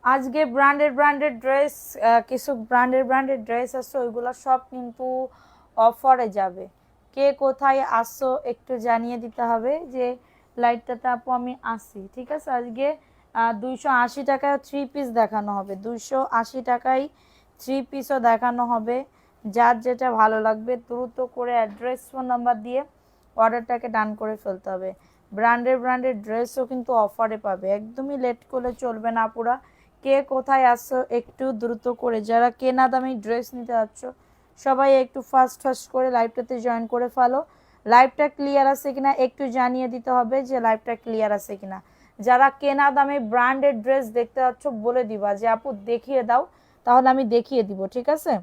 আজকে branded dress, কিছু branded dress আছে, ওইগুলো সব কিন্তু অফারে যাবে। কে কোথায় আসছো একটু জানিয়ে দিতে হবে যে লাইটটাতে আপু আমি আসি, ঠিক আছে। আজকে 280 টাকায় 3 পিস দেখানো হবে, 280 টাকায় 3 পিসও দেখানো হবে। যার যেটা ভালো লাগবে দ্রুত করে অ্যাড্রেস ফোন নাম্বার দিয়ে অর্ডারটাকে ডান করে ফেলতে হবে। ব্র্যান্ডেড ড্রেসও কিন্তু অফারে পাবে, একদমই লেট করলে চলবে না আপুরা। কে কোথায় আসছো একটু দ্রুত করে, যারা কেনা দামি ড্রেস নিতে যাচ্ছ সবাই একটু ফাস্ট করে লাইভটাতে জয়েন করে ফেলো। লাইভটা ক্লিয়ার আছে কিনা একটু জানিয়ে দিতে হবে যে লাইভটা ক্লিয়ার আছে কিনা। যারা কেনা দামে ব্র্যান্ডেড ড্রেস দেখতে যাচ্ছ বলে দিবা যে আপু দেখিয়ে দাও, তাহলে আমি দেখিয়ে দিব, ঠিক আছে,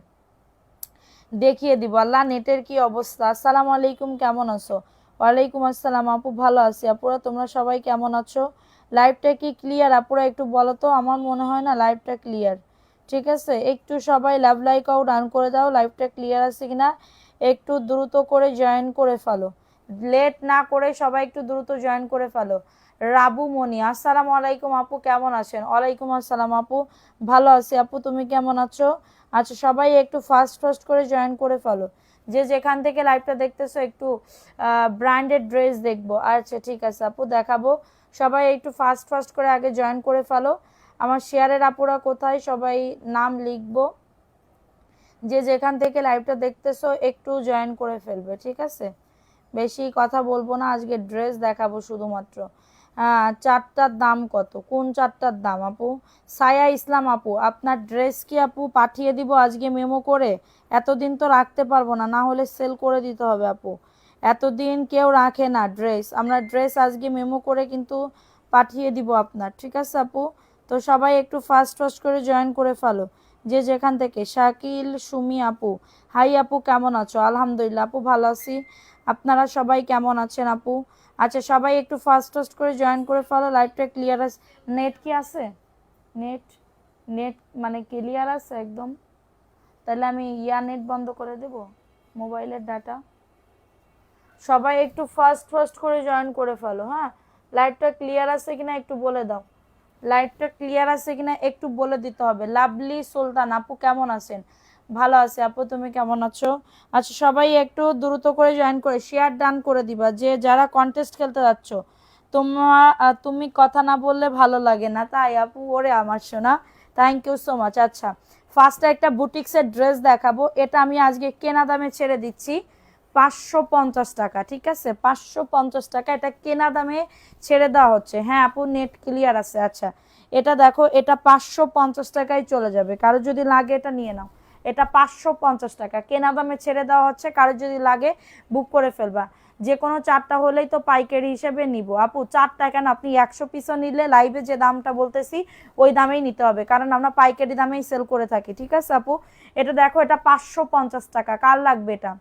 দেখিয়ে দিব। আল্লাহ নেটের কি অবস্থা? আসসালামু আলাইকুম, কেমন আছো? ওয়ালাইকুম আসসালাম আপু, ভালো আছি। আপুরা তোমরা সবাই কেমন আছো? লাইভটা কি ক্লিয়ার আপুরা একটু বলো তো, আমার মনে হয় না লাইভটা ক্লিয়ার। ঠিক আছে, একটু সবাই লাভ লাইক আউট ডান করে দাও, লাইভটা ক্লিয়ার আছে কিনা একটু দ্রুত করে জয়েন করে ফেলো। লেট না করে সবাই একটু দ্রুত জয়েন করে ফেলো। রাবু মনি, আসসালামু আলাইকুম আপু, কেমন আছেন? ওয়ালাইকুম আসসালাম আপু, ভালো আছি আপু, তুমি কেমন আছো? আচ্ছা, সবাই একটু ফাস্ট করে জয়েন করে ফেলো। যে যেখান থেকে লাইভটা দেখতেছো একটু ব্র্যান্ডেড ড্রেস দেখবো। আচ্ছা ঠিক আছে আপু, দেখাবো। সবাই একটু ফাস্ট করে আগে জয়েন করে ফেলো। আমার শেয়ারের আপুরা কোথায়, সবাই নাম লিখবো। যে যেখান থেকে লাইভটা দেখতেছো একটু জয়েন করে ফেলবে, ঠিক আছে। বেশি কথা বলবো না, আজকে ড্রেস দেখাবো শুধুমাত্র। হ্যাঁ, চারটার দাম কত? কোন চারটার দাম আপু? সায়া ইসলাম আপু, আপনার ড্রেস কি আপু পাঠিয়ে দিব আজকে মেমো করে? এতদিন তো রাখতে পারবো না, না হলে সেল করে দিতে হবে আপু। এতদিন কেউ রাখে না ড্রেস, আমরা ড্রেস আজকে মেমো করে কিন্তু পাঠিয়ে দিব আপনার, ঠিক আছে আপু। তো সবাই একটু ফাস্ট করে জয়েন করে ফেলো। যে যেখান থেকে। শাকিল সুমি আপু, হাই আপু, কেমন আছো? আলহামদুলিল্লাহ আপু, ভালো আছি। আপনারা সবাই কেমন আছেন আপু? আচ্ছা, সবাই একটু ফাস্ট করে জয়েন করে ফেলো, লাইভটা ক্লিয়ার আছে। নেট কি আছে? নেট নেট মানে ক্লিয়ার আছে একদম? তাহলে আমি নেট বন্ধ করে দেব, মোবাইলের ডাটা। সবাই একটু ফাস্ট করে জয়েন করে ফেলো, হ্যাঁ। লাইভটা ক্লিয়ার আছে কিনা একটু বলে দাও, লাইভটা ক্লিয়ার আছে কিনা একটু বলে দিতে হবে। লাভলি সুলতান আপু, কেমন আছেন? ভালো আছে আপু, তুমি কেমন আছো? আচ্ছা, সবাই একটু দ্রুত করে জয়েন করে শেয়ার ডান করে দিবা। যে যারা কন্টেস্ট খেলতে যাচ্ছ, তুমি কথা না বললে ভালো লাগে না, তাই আপু? ওরে আমার সোনা, থ্যাংক ইউ সো মাচ। আচ্ছা, ফার্স্টে একটা বুটিক্সের ড্রেস দেখাবো, এটা আমি আজকে কেনা দামে ছেড়ে দিচ্ছি 550 টাকা, ঠিক আছে। 550 টাকা এটা কেনা দামে ছেড়ে দেওয়া হচ্ছে। হ্যাঁ আপু, নেট ক্লিয়ার আছে। আচ্ছা, এটা দেখো, এটা 550 টাকায় চলে যাবে, কারো যদি লাগে এটা নিয়ে নাও। এটা 550 টাকা কেনা দামে ছেড়ে দেওয়া হচ্ছে, কারো যদি লাগে বুক করে ফেলবা। যে কোনো চারটা হলেই তো পাইকারি হিসেবে নিব আপু। 4 টাকা কেন, আপনি 100 পিসও নিলে লাইভে যে দামটা বলতেছি ওই দামেই নিতে হবে, কারণ আমরা পাইকারি দামেই সেল করে থাকি, ঠিক আছে আপু। এটা দেখো, এটা 550 টাকা, কার লাগবে এটা?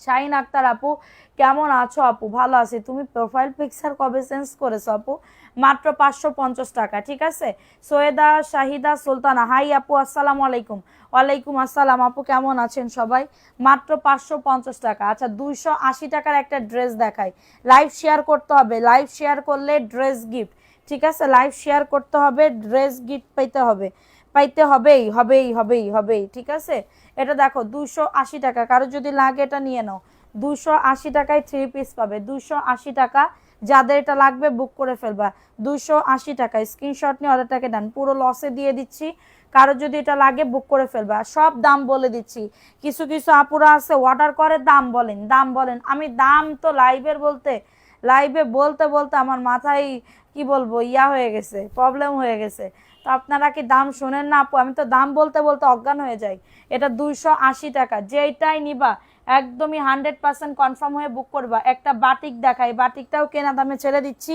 শাহিন আক্তার আপু, কেমন আছো আপু? ভালো আছি। তুমি প্রোফাইল পিকচার কবে চেঞ্জ করেছো আপু? মাত্র 550 টাকা, ঠিক আছে। সৈয়দা শাহিদা সুলতানা, হাই আপু, আসসালামু আলাইকুম। ওয়ালাইকুম আসসালাম আপু, কেমন আছেন সবাই? মাত্র 550 টাকা। আচ্ছা, 280 টাকার একটা ড্রেস দেখাই। লাইভ শেয়ার করতে হবে, লাইভ শেয়ার করলে ড্রেস গিফট, ঠিক আছে। লাইভ শেয়ার করতে হবে, ড্রেস গিফট পাইতে হবে, পাইতে হবেই, ঠিক আছে। এটা দেখো 280 টাকা, কারো যদি লাগে এটা নিয়ে নাও। 280 টাকায় 3 পিস পাবে, 280 টাকা। যাদের এটা লাগবে বুক করে ফেলবা। 280 টাকায় স্ক্রিনশট নিয়ে অর্ডারটাকে ডান, পুরো লসে দিয়ে দিচ্ছি। কারো যদি এটা লাগে বুক করে ফেলবা, সব দাম বলে দিচ্ছি। কিছু কিছু আপুরা আছে অর্ডার করে দাম বলেন, দাম বলেন, আমি দাম তো লাইভে বলতে বলতে আমার মাথায় কি বলবো হয়ে গেছে, প্রবলেম হয়ে গেছে। তো আপনারা কি দাম শোনেন না আপু? আমি তো দাম বলতে বলতে অজ্ঞান হয়ে যাই। এটা 280 টাকা, যেটাই নিবা একদমই 100% কনফার্ম হয়ে বুক করবা। একটা বাটিক দেখাই, বাটিকটাও কেনা দামে ছেড়ে দিচ্ছি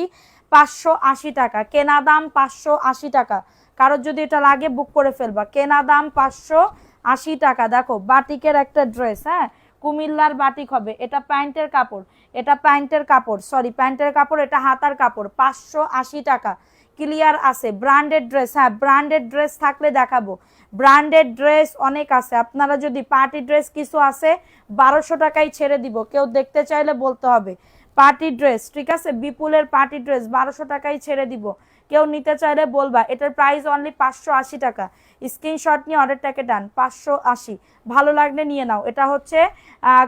580 টাকা, কেনা দাম 580 টাকা। কারোর যদি এটা লাগে বুক করে ফেলবা, কেনা দাম 580 টাকা। দেখো বাটিকের একটা ড্রেস, হ্যাঁ, কুমিল্লার বাটিক হবে। এটা প্যান্টের কাপড়, এটা প্যান্টের কাপড়, সরি প্যান্টের কাপড়, এটা হাতার কাপড়। 580 টাকা, ক্লিয়ার আছে। ব্র্যান্ডেড ড্রেস, হ্যাঁ ব্র্যান্ডেড ড্রেস থাকলে দেখাবো। ব্র্যান্ডেড ড্রেস অনেক আছে, আপনারা যদি পার্টি ড্রেস কিছু আছে 1200 টাকায় ছেড়ে দিব, কেউ দেখতে চাইলে বলতে হবে। পার্টি ড্রেস, ঠিক আছে, বিপুলের পার্টি ড্রেস 1200 টাকায় ছেড়ে দিব। কেউ নিতে চাইলে বলবা। এটার প্রাইস অনলি 580 টাকা। স্ক্রিনশট নিয়ে অর্ডারটাকে ডান। 580, ভালো লাগলে নিয়ে নাও। এটা হচ্ছে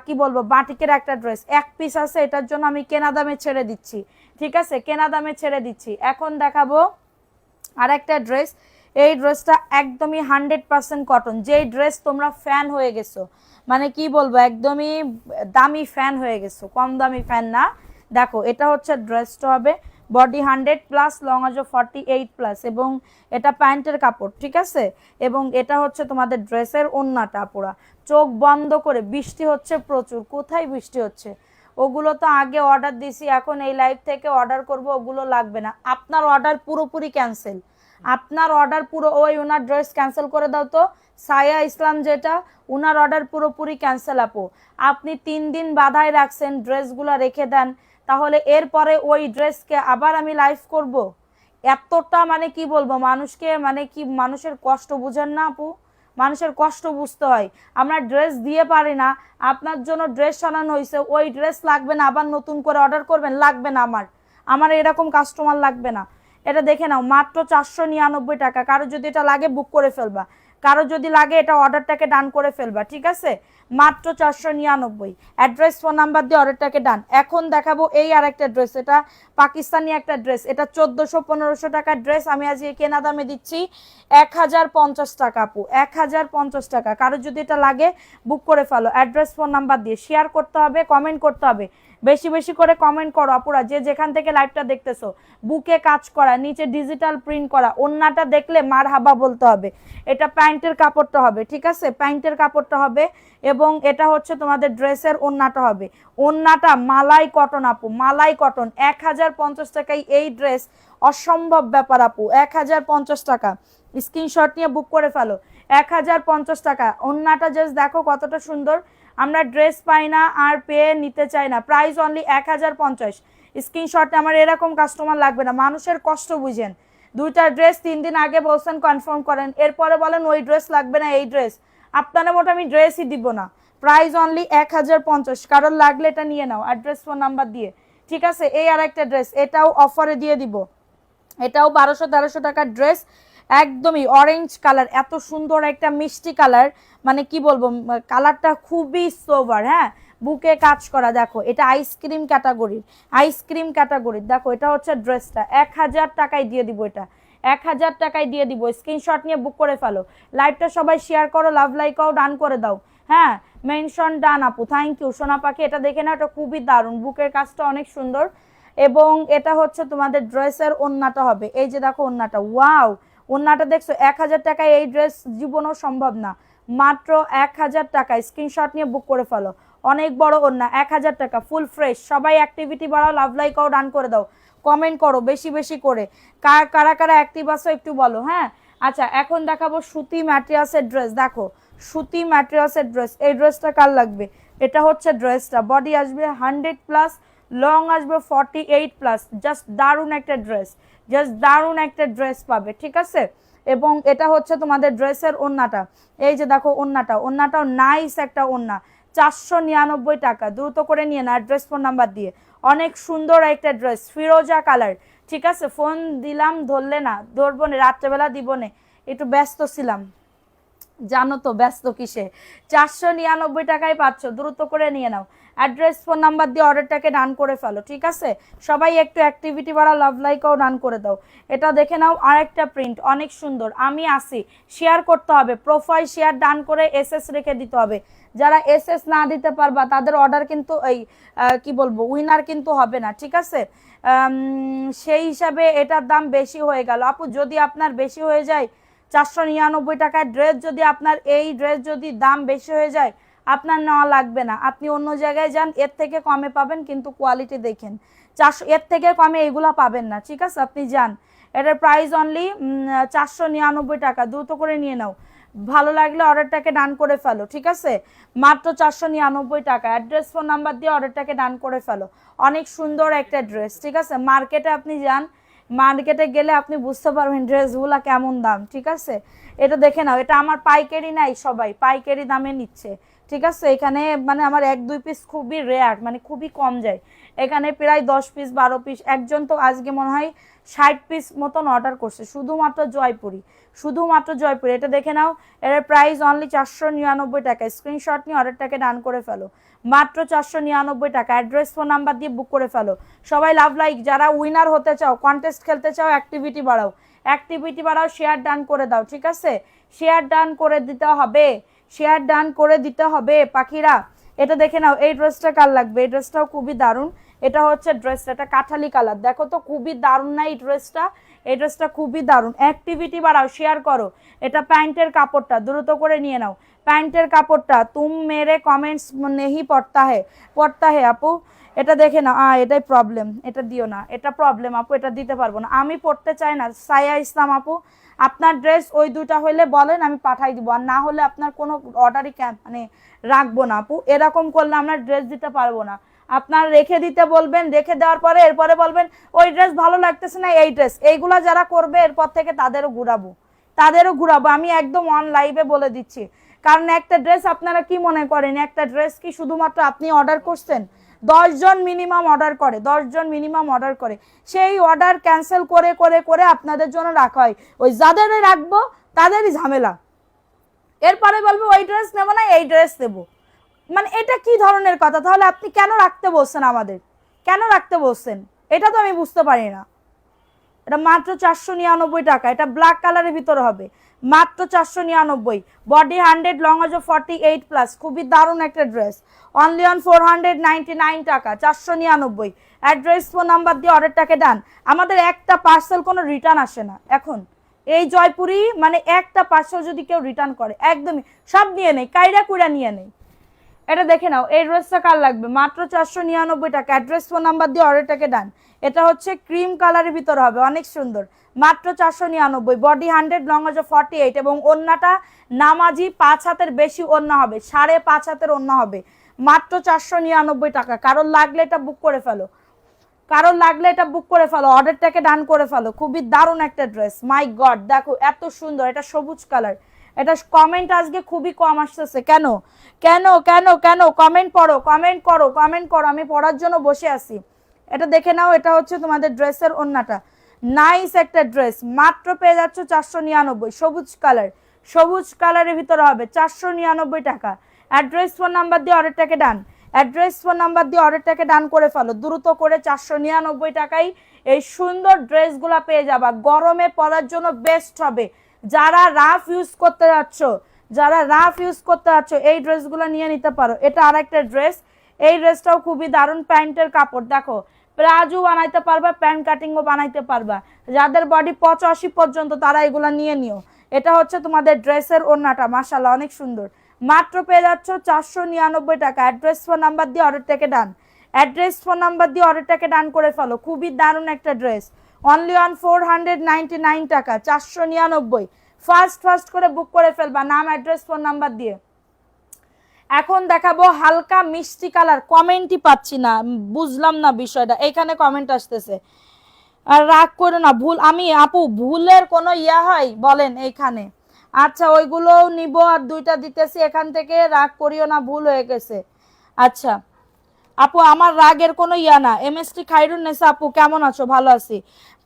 কি বলবো, বাটিকের একটা ড্রেস, এক পিস আছে, এটার জন্য আমি কেনা দামে ছেড়ে দিচ্ছি, ঠিক আছে, কেনা দামে ছেড়ে দিচ্ছি। এখন দেখাবো আর একটা ড্রেস। এই ড্রেসটা একদমই 100% কটন, যেই ড্রেস তোমরা ফ্যান হয়ে গেছো, মানে কি বলবো, একদমই দামি ফ্যান হয়ে গেছো, কম দামি ফ্যান না। দেখো এটা হচ্ছে ড্রেসটা হবে বডি 100+, লং আসবে 48+, এবং এটা প্যান্টের কাপড়, ঠিক আছে। এবং এটা হচ্ছে তোমাদের ড্রেসের ওড়নাটা পুরা। চোখ বন্ধ করে, বৃষ্টি হচ্ছে প্রচুর, কোথায় বৃষ্টি হচ্ছে, ওগুলো তো আগে অর্ডার দিছি, এখন এই লাইভ থেকে অর্ডার করব, ওগুলো লাগবে না। আপনার অর্ডার পুরোপুরি ক্যান্সেল, আপনার অর্ডার পুরো, ওই ওনার ড্রেস ক্যান্সেল করে দাও তো, সায়া ইসলাম যেটা, ওনার অর্ডার পুরোপুরি ক্যান্সেল আপু। আপনি 3 দিন বাধায় রাখছেন, ড্রেসগুলো রেখে দেন, তাহলে এরপরে ওই ড্রেসকে আবার আমি লাইভ করব? এতটা মানে কি বলবো, মানুষকে মানে কি, মানুষের কষ্ট বুঝেন না আপু, মানুষের কষ্ট বুঝতে হয়। আমরা ড্রেস দিয়ে পারি না, আপনার জন্য ড্রেস বানানো হয়েছে, ওই ড্রেস লাগবে না, আবার নতুন করে অর্ডার করবেন, লাগবে না আমার, আমার এরকম কাস্টমার লাগবে না। এটা দেখে নাও, মাত্র 499 টাকা। কারো যদি এটা লাগে বুক করে ফেলবা, কারো যদি লাগে এটা অর্ডারটাকে ডান করে ফেলবা, ঠিক আছে, মাত্র 499। অ্যাড্রেস, ফোন নাম্বার দিয়ে অর্ডারটাকে ডান। এখন দেখাবো এই আর একটা ড্রেস, এটা পাকিস্তানি একটা ড্রেস, এটা 1400-1500 টাকার ড্রেস, আমি আজকে কেনা দামে দিচ্ছি 1050 টাকা আপু, 1050 টাকা। কারো যদি এটা লাগে বুক করে ফেলো, অ্যাড্রেস ফোন নাম্বার দিয়ে। শেয়ার করতে হবে, কমেন্ট করতে হবে, বেশি বেশি করে কমেন্ট করো আপুরা, যে যেখান থেকে লাইভটা দেখতেছো। বুকে কাজ করা, নিচে ডিজিটাল প্রিন্ট করা, ওন্নাটা দেখলে মার হাবা বলতে হবে। এটা প্যান্টের কাপড়টা হবে, ঠিক আছে, প্যান্টের কাপড়টা হবে, এবং এটা হচ্ছে তোমাদের ড্রেসের ওন্নাটা হবে। ওন্নাটা মালাই কটন আপু, মালাই কটন। 1050 টাকায় এই ড্রেস, অসম্ভব ব্যাপার আপু, 1050 টাকা। স্ক্রিনশট নিয়ে বুক করে ফেলো, 1050 টাকা। ওন্নাটা জাস্ট দেখো কতটা সুন্দর, আমরা ড্রেস পাই না আর পেয়ে নিতে চাই না, প্রাইস অনলি 1050। স্ক্রিনশটে আমার এরকম কাস্টমার লাগবে না, মানুষের কষ্ট বুঝেন। দুইটা ড্রেস 3 দিন আগে বলছেন, কনফার্ম করেন, এরপরে বলেন ওই ড্রেস লাগবে না, এই ড্রেস। আপনারা মোট আমি ড্রেসই দিব না, প্রাইস অনলি 1050। কারোর লাগলে এটা নিয়ে নাও, অ্যাড্রেস ফোন নাম্বার দিয়ে, ঠিক আছে। এই আর একটা ড্রেস, এটাও অফারে দিয়ে দিব, এটাও 1200-1300 টাকার ড্রেস, একদমই অরেঞ্জ কালার, এত সুন্দর একটা মিষ্টি কালার, মানে কি বলবো, কালারটা খুবই সোবার, হ্যাঁ, বুকে কাজ করা। দেখো এটা আইসক্রিম ক্যাটাগরির, আইসক্রিম ক্যাটাগরির। দেখো এটা হচ্ছে ড্রেসটা, 1000 টাকায় দিয়ে দিব, এটা 1000 টাকায় দিয়ে দিব। স্ক্রিনশট নিয়ে বুক করে ফেলো, লাইভটা সবাই শেয়ার করো, লাভ লাইকও ডান করে দাও, হ্যাঁ, মেনশন ডান আপু, থ্যাংক ইউ সোনা পাখি। এটা দেখে না, এটা খুবই দারুণ, বুকের কাজটা অনেক সুন্দর, এবং এটা হচ্ছে তোমাদের ড্রেসের ওন্নাটা হবে, এই যে দেখো ওন্নাটা, ওয়াও, ওন্নাটা দেখছো, 1000 টাকায় এই ড্রেস জীবনও সম্ভব না, মাত্র 1000 টাকা। স্ক্রিনশট নিয়ে বুক করে ফেলো, অনেক বড় ওন্না, 1000 টাকা, ফুল ফ্রেশ। সবাই অ্যাক্টিভিটি বাড়াও, লাভ লাইকও ডান করে দাও, কমেন্ট করো বেশি বেশি করে, কারা কারা অ্যাক্টিভ আছো একটু বলো, হ্যাঁ। আচ্ছা এখন দেখাবো সুতি ম্যাটেরিয়ালসের ড্রেস। দেখো সুতি ম্যাটেরিয়ালসের ড্রেস, এই ড্রেসটা কার লাগবে, এটা হচ্ছে ড্রেসটা, বডি আসবে 100+, লং আসবে 48+, জাস্ট দারুণ একটা ড্রেস, জাস্ট দারুণ একটা ড্রেস পাবে, ঠিক আছে। এবং এটা হচ্ছে তোমাদের ড্রেসের ওন্নাটা, এই যে দেখো ওন্নাটা, ওন্নাটাও নাইস একটা ওন্না, 499 টাকা। দ্রুত করে নিয়ে না, অ্যাড্রেস ফোন নাম্বার দিয়ে। অনেক সুন্দর একটা ড্রেস, ফিরোজা কালার, ঠিক আছে। ফোন দিলাম ধরলে না, ধরবো না, রাত্রেবেলা দিব না, একটু ব্যস্ত ছিলাম, জানো তো ব্যস্ত কিসে। 499 টাকায় পাচ্ছ, দ্রুত করে নিয়ে নাও, অ্যাড্রেস ফোন নাম্বার দিয়ে অর্ডারটাকে ডান করে ফেলো, ঠিক আছে। সবাই একটু অ্যাক্টিভিটি বাড়া, লাভ লাইকও ডান করে দাও। এটা দেখে নাও, আরেকটা প্রিন্ট অনেক সুন্দর, আমি আসি, শেয়ার করতে হবে, প্রোফাইল শেয়ার ডান করে এসএস রেখে দিতে হবে। যারা এসএস না দিতে পারবা তাদের অর্ডার কিন্তু এই কি বলবো, উইনার কিন্তু হবে না, ঠিক আছে। সেই হিসাবে এটার দাম বেশি হয়ে গেল আপু, যদি আপনার বেশি হয়ে যায়, 499 টাকার ড্রেস যদি আপনার, এই ড্রেস যদি দাম বেশি হয়ে যায়, আপনার নেওয়া লাগবে না, আপনি অন্য জায়গায় যান, এর থেকে কমে পাবেন, কিন্তু কোয়ালিটি দেখেন। 400, এর থেকে কমে এগুলা পাবেন না, ঠিক আছে, আপনি যান। এটার প্রাইস অনলি 499 টাকা, দ্রুত করে নিয়ে নাও, ভালো লাগলে অর্ডারটাকে ডান করে ফেলো, ঠিক আছে, মাত্র 499 টাকা। অ্যাড্রেস ফোন নাম্বার দিয়ে অর্ডারটাকে ডান করে ফেলো, অনেক সুন্দর একটা ড্রেস, ঠিক আছে। মার্কেটে আপনি যান, মার্কেটে গেলে আপনি বুঝতে পারবেন ড্রেসগুলা কেমন দাম, ঠিক আছে। এটা দেখে নাও, এটা আমার পাইকারি নাই, সবাই পাইকারি দামে নিচ্ছে, ঠিক আছে, এখানে মানে আমার 1-2 পিস খুবই রেয়ার, মানে খুবই কম যায়। এখানে প্রায় 10 পিস 12 পিস, একজন তো আজকে মনে হয় 60 পিস মতন অর্ডার করছে শুধুমাত্র জয়পুরি, শুধুমাত্র জয়পুরি। এটা দেখে নাও, এর প্রাইস অনলি 499 টাকা। স্ক্রিনশট নিয়ে অর্ডারটাকে ডান করে ফেলো, মাত্র 499 টাকা। অ্যাড্রেস ফোন নাম্বার দিয়ে বুক করে ফেলো। সবাই লাভ লাইক, যারা উইনার হতে চাও, কন্টেস্ট খেলতে চাও, অ্যাক্টিভিটি বাড়াও, অ্যাক্টিভিটি বাড়াও, শেয়ার ডান করে দাও, ঠিক আছে, শেয়ার ডান করে দিতে হবে, শেয়ার ডান করে দিতে হবে পাখিরা। এটা দেখে নাও, এই ড্রেসটা কার লাগবে, এই ড্রেসটাও খুবই দারুণ। এটা হচ্ছে ড্রেসটা, এটা কাঠালি কালার, দেখো তো খুবই দারুণ না এই ড্রেসটা, এই ড্রেসটা খুবই দারুণ। অ্যাক্টিভিটি বাড়াও, শেয়ার করো। এটা প্যান্টের কাপড়টা দ্রুত করে নিয়ে নাও, প্যান্টের কাপড়টা। তুম মেরে কমেন্টস নেহি পড়তা হে আপু। এটা দেখে না, এটাই প্রবলেম, এটা দিও না, এটা প্রবলেম আপু, এটা দিতে পারবো না, আমি পড়তে চাই না। সায়া ইসলাম আপু, আপনার ড্রেস ওই দুটা হইলে বলেন, আমি পাঠাই দিব, আর না হলে আপনার কোনো অর্ডারই মানে রাখবো না আপু। এরকম করলে আমরা ড্রেস দিতে পারবো না। আপনার রেখে দিতে বলবেন, রেখে দেওয়ার পরে এরপরে বলবেন ওই ড্রেস ভালো লাগতেছে না, এই ড্রেস, এইগুলা যারা করবে এরপর থেকে তাদেরও ঘুরাবো, আমি একদম অন লাইভে বলে দিচ্ছি। কারণ একটা ড্রেস আপনারা কি মনে করেন, একটা ড্রেস কি শুধুমাত্র আপনি অর্ডার করছেন? 10 জন মিনিমাম অর্ডার করে, 10 জন মিনিমাম অর্ডার করে, সেই অর্ডার ক্যান্সেল করে করে করে আপনাদের জন্য রাখা হয়। ওই যাদেরই রাখবো তাদেরই ঝামেলা, এরপরে বলবো ওই ড্রেস নেবো না, এই ড্রেস নেবো। মানে এটা কি ধরনের কথা? তাহলে আপনি কেন রাখতে বলছেন আমাদের, কেন রাখতে বলছেন? এটা তো আমি বুঝতে পারি না। এটা মাত্র 499 টাকা, এটা ব্ল্যাক কালারের ভিতরে হবে, মাত্র 499। বডি 100, লং আছে 48+, খুবই দারুণ একটা ড্রেস। অনলি অন 499 টাকা, 499। অ্যাড্রেস ফোন নাম্বার দিয়ে অর্ডারটাকে ডান। আমাদের একটা পার্সেল কোনো রিটার্ন আসে না এখন এই জয়পুরি, মানে একটা পার্সেল যদি কেউ রিটার্ন করে একদমই সব নিয়ে নেই, কাইরা কুইরা নিয়ে নেই। এটা দেখে নাও, এই ড্রেসটা কার লাগবে, মাত্র 499 টাকা। অ্যাড্রেস ফোন নাম্বার দিয়ে অর্ডারটাকে ডান। এটা হচ্ছে ক্রিম কালারের ভিতরে হবে, অনেক সুন্দর, মাত্র 499। বডি 100, লং আছে 48, এবং ওন্নাটা নামাজি 5 হাতের বেশি ওন্না হবে, 5.5 হাতের ওন্না হবে, মাত্র 499 টাকা। কারোর লাগলে এটা বুক করে ফেলো, কারোর লাগলে এটা বুক করে ফেলো, অর্ডারটাকে ডান করে ফেলো। খুবই দারুণ একটা ড্রেস, মাই গড দেখো এত সুন্দর, এটা সবুজ কালার। এটা কমেন্ট আজকে খুবই কম আসতেছে, কেন কেন কেন কেন? কমেন্ট পড়ো, কমেন্ট করো, কমেন্ট করো, আমি পড়ার জন্য বসে আছি। এটা দেখে নাও, এটা হচ্ছে তোমাদের ড্রেসের ওন্নাটা, নাইস একটা ড্রেস, মাত্র পেয়ে যাচ্ছ 499। সবুজ কালার, সবুজ কালারের ভিতরে হবে, 499 টাকা। অ্যাড্রেস ফোন নাম্বার দিয়ে অর্ডারটাকে ডান, অ্যাড্রেস ফোন নাম্বার দিয়ে অর্ডারটাকে ডান করে ফেলো দ্রুত করে। 499 টাকায় এই সুন্দর ড্রেসগুলো পেয়ে যাবা, গরমে পরার জন্য বেস্ট হবে। যারা রাফ ইউজ করতে যাচ্ছ, যারা রাফ ইউজ করতে যাচ্ছ, এই ড্রেসগুলো নিয়ে নিতে পারো। এটা আরেকটা ড্রেস, এই ড্রেসটাও খুবই দারুণ। প্যান্টের কাপড় দেখো, প্লাজো বানাইতে পারবা, প্যান্ট কাটিংও বানাইতে পারবা। যাদের বডি 85 পর্যন্ত তারা এগুলো নিয়ে নিও। এটা হচ্ছে তোমাদের ড্রেসের ওড়নাটা, মাশাআল্লাহ অনেক সুন্দর, মাত্র পেয়ে যাচ্ছ 499 টাকা। অ্যাড্রেস ফোন নাম্বার দিয়ে অর্ডারটাকে ডান, অ্যাড্রেস ফোন নাম্বার দিয়ে অর্ডারটাকে ডান করে ফেলো। খুবই দারুণ একটা ড্রেস, অনলি অন 499 টাকা, 499। ফার্স্ট ফার্স্ট করে বুক করে ফেলবা, নাম অ্যাড্রেস ফোন নাম্বার দিয়ে। এখন দেখাবো হালকা মিষ্টি কালার, কমেন্টই পাচ্ছি না, বুঝলাম না বিষয়টা। এখানে কমেন্ট আসতেছে, আর রাগ করো না, ভুল আমি আপু ভুলের কোনো ইয়া হয় বলেন এইখানে? আচ্ছা ওইগুলোও নিব, আর দুইটা দিতেছি এখান থেকে, রাগ করিও না, ভুল হয়ে গেছে। আচ্ছা আপু আমার রাগের কোনো ইয়া না। এমএসটি খাইরুন নেসা আপু কেমন আছো? ভালো আছি,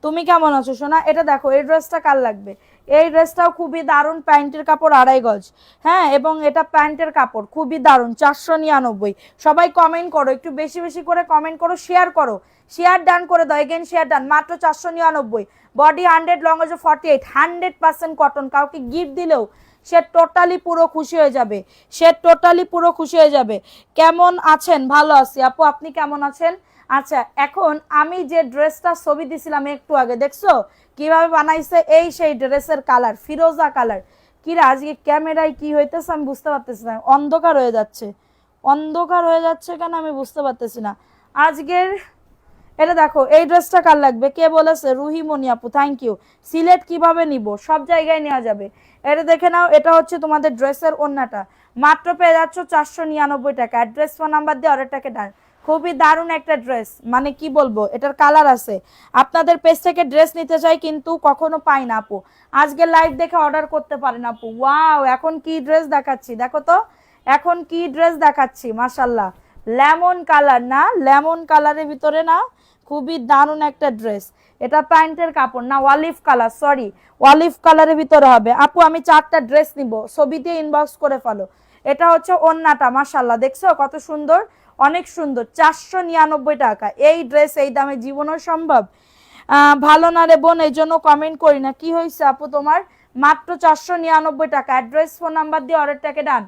তুমি কেমন আছো সোনা? এটা দেখো, এই ড্রেসটা কার লাগবে? এই ড্রেসটাও খুবই দারুণ, প্যান্টের কাপড় 2.5 গজ, হ্যাঁ, এবং এটা প্যান্টের কাপড় খুবই দারুণ, 499। সবাই কমেন্ট করো, একটু বেশি বেশি করে কমেন্ট করো, শেয়ার করো, শেয়ার ডান করে দাও, এগেন শেয়ার ডান, মাত্র 499। বডি 100, লং আছে 48, 100% কটন। কাউকে গিফট দিলেও সে টোটালি পুরো খুশি হয়ে যাবে, সে টোটালি পুরো খুশি হয়ে যাবে। কেমন আছেন? ভালো আছি আপু, আপনি কেমন আছেন? আচ্ছা এখন আমি যে ড্রেসটা ছবি দিছিলাম একটু আগে, দেখছো কিভাবে বানাইছে? এই সেই ড্রেসের কালার, ফিরোজা কালার। কিরা আজকে ক্যামেরায় কি হইতেছে আমি বুঝতে পারতেছি না, অন্ধকার হয়ে যাচ্ছে, অন্ধকার হয়ে যাচ্ছে কেন আমি বুঝতে পারতেছি না আজকের। এটা দেখো, এই ড্রেসটা কার লাগবে? কে বলেছে? রুহিমণি আপু, থ্যাংক ইউ। সিলেট কিভাবে নিব? সব জায়গায় নেওয়া যাবে। এটা দেখে নাও, এটা হচ্ছে তোমাদের ড্রেসের ওড়নাটা, মাত্র পেয়ে যাচ্ছ 499 টাকা। অ্যাড্রেস ফোন নাম্বার দিয়ে অর্ডারটাকে ডান। খুবই দারুণ একটা ড্রেস, মানে কি বলবো, এটার কালার আছে। আপনাদের পেজ থেকে ড্রেস নিতে চাই কিন্তু কখনো পাই না আপু, আজকে লাইভ দেখে অর্ডার করতে পারেন আপু। ওয়াও, এখন কি ড্রেস দেখাচ্ছি দেখো তো, এখন কি ড্রেস দেখাচ্ছি মাশাল্লাহ, লেমন কালার না, লেমন কালারের ভিতরে না, খুবই দারুণ একটা ড্রেস। এটা প্যান্টের কাপড় না, অলিভ কালার, সরি অলিভ কালারের ভিতরে হবে। আপু আমি 4টা ড্রেস নিব, ছবি দিয়ে ইনবক্স করে ফেলো। এটা হচ্ছে ওন্নাটা, মাশাল্লাহ দেখছো কত সুন্দর, অনেক সুন্দর। 499 টাকা এই ড্রেস, এই দামে জীবনও সম্ভব? ভালো না রে বোন, এই জন্য কমেন্ট করি না। কি হয়েছে আপু তোমার? মাত্র 499 টাকা। অ্যাড্রেস ফোন নাম্বার দিয়ে অর্ডারটাকে ডান,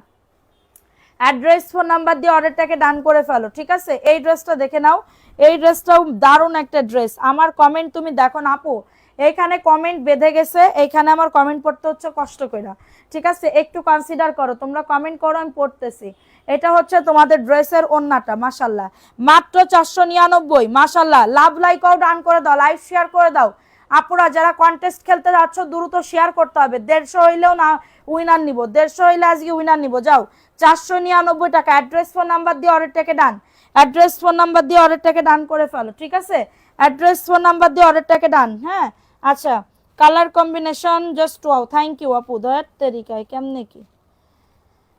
অ্যাড্রেস ফোন নাম্বার দিয়ে অর্ডারটাকে ডান করে ফেলো, ঠিক আছে? এই ড্রেসটা দেখে নাও, এই ড্রেসটাও দারুণ একটা ড্রেস। আমার কমেন্ট তুমি দেখো না আপু, এইখানে কমেন্ট বেঁধে গেছে, এইখানে আমার কমেন্ট পড়তে হচ্ছে কষ্ট করে, ঠিক আছে? একটু কনসিডার করো, তোমরা কমেন্ট করো, আমি পড়তেছি। এটা হচ্ছে তোমাদের ড্রেসের ওন্নাটা, মাশাল্লাহ মাত্র 499, মাশাল্লাহ। লাভ লাইকও ডান করে দাও, লাইভ শেয়ার করে দাও। আপুরা যারা কন্টেস্ট খেলতে যাচ্ছ দ্রুত শেয়ার করতে হবে, 150 হইলেও না উইনার নিব, 150 হইলে আজকে উইনার নিব। যাও 499 টাকা। অ্যাড্রেস ফোন নাম্বার দিয়ে অর্ডারটাকে ডান, অ্যাড্রেস ফোন নাম্বার দিয়ে অর্ডারটাকে ডান করে ফেলো, ঠিক আছে? অ্যাড্রেস ফোন নাম্বার দিয়ে অর্ডারটাকে ডান। হ্যাঁ আচ্ছা, colour combination just wow, thank you আপু। ধর তরিকায় কেমনে কি,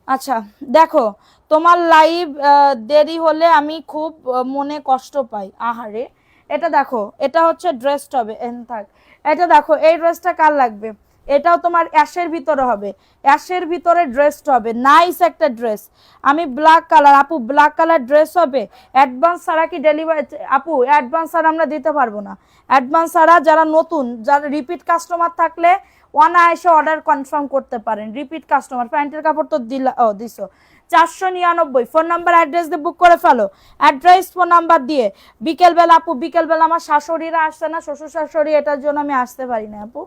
আচ্ছা দেখো তোমার লাইভ দেরি হলে আমি খুব মনে কষ্ট পাই, আহারে। এটা দেখো, এটা হচ্ছে ড্রেসটা হবে থাক। এটা দেখো, এই ড্রেসটা কার লাগবে? এটাও তোমার অ্যাশের ভিতরে হবে, অ্যাশের ভিতরে ড্রেসটা হবে, নাইস একটা ড্রেস। আমি ব্ল্যাক কালার, আপু ব্ল্যাক কালার ড্রেস হবে। অ্যাডভান্স ছাড়া কি ডেলিভারি? আপু অ্যাডভান্স ছাড়া আমরা দিতে পারবো না, অ্যাডভান্স ছাড়া যারা নতুন, যারা রিপিট কাস্টমার থাকলে অনায়াসে অর্ডার কনফার্ম করতে পারেন। রিপিট কাস্টমার, প্যান্টের কাপড় তো দিলা, ও দিছো। 499। ফোন নাম্বার অ্যাড্রেস দিয়ে বুক করে ফেলো, অ্যাড্রেস ফোন নাম্বার দিয়ে। বিকেলবেলা আপু, বিকেলবেলা আমার শাশুড়িরা আসছে না, শ্বশুর শাশুড়ি, এটার জন্য আমি আসতে পারি না আপু,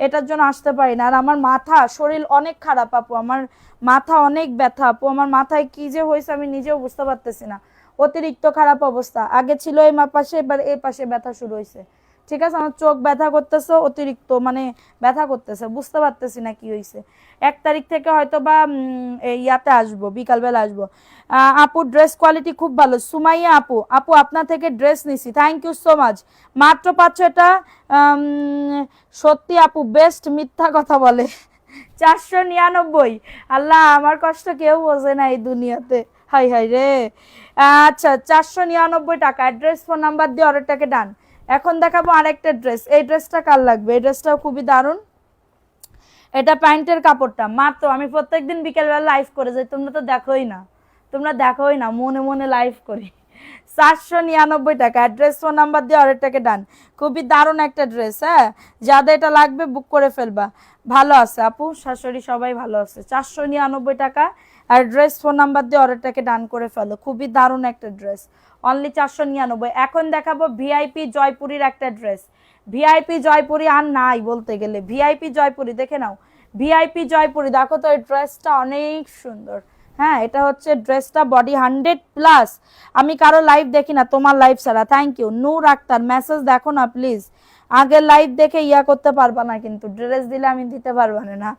এটার জন্য আসতে পারি না। আর আমার মাথা শরীর অনেক খারাপ আপু, আমার মাথা অনেক ব্যথা আপু, আমার মাথায় কি যে হয়েছে আমি নিজেও বুঝতে পারতেছি না, অতিরিক্ত খারাপ অবস্থা। আগে ছিল এই পাশে, এবার এই পাশে ব্যথা শুরু হয়েছে, ঠিক আছে? আমার চোখ ব্যথা করতেছে, অতিরিক্ত মানে ব্যথা করতেছে, বুঝতে পারতেছি না কি হয়েছে। 1 তারিখ থেকে হয়তো বা ইয়াতে আসবো, বিকালবেলা আসবো। আপু ড্রেস কোয়ালিটি খুব ভালো, সুমাইয়া আপু, আপু আপনার থেকে ড্রেস নিছি, থ্যাংক ইউ সো মাচ। মাত্র পাচ্ছ এটা, সত্যি আপু বেস্ট, মিথ্যা কথা বলে। 499, আল্লাহ আমার কষ্ট কেউ বোঝে না এই দুনিয়াতে, হাই হাই রে। আচ্ছা 499 টাকা। অ্যাড্রেস ফোন নাম্বার দিয়ে অর্ডারটাকে ডান। এখন দেখাবো আরেকটা ড্রেস, এই ড্রেসটা কার লাগবে? এই ড্রেসটাও খুবই দারুণ। এটা প্যান্টের কাপড়টা, মাত্র আমি প্রত্যেকদিন বিকেলবেলা লাইভ করে যাই, তোমরা তো দেখোই না, তোমরা দেখোই না, মনে মনে লাইভ করি। 499 টাকা। অ্যাড্রেস ফোন নাম্বার দিয়ে অর্ডারটাকে ডান। খুবই দারুণ একটা ড্রেস, হ্যাঁ যাদের এটা লাগবে বুক করে ফেলবা। ভালো আছে আপু, শাশুড়ি সবাই ভালো আছে। 499 টাকা। অ্যাড্রেস ফোন নাম্বার দিয়ে অর্ডারটাকে ডান করে ফেলো, খুবই দারুণ একটা ড্রেস, অনলি 499। এখন দেখাবো ভিআইপি জয়পুরীর একটা ড্রেস। ভিআইপি জয়পুরি আর নাই বলতে গেলে, ভিআইপি জয়পুরি দেখে নাও, ভিআইপি জয়পুরি দেখো তো, এই ড্রেসটা অনেক সুন্দর। হ্যাঁ এটা হচ্ছে ড্রেসটা, বডি 100+। আমি কারো লাইভ দেখি না তোমার লাইভ ছাড়া, thank you. Noor Akter message দেখো না প্লিজ, আগের লাইভ দেখে ইয়া করতে পারবা না, কিন্তু ড্রেস দিলে আমি দিতে পারবো না।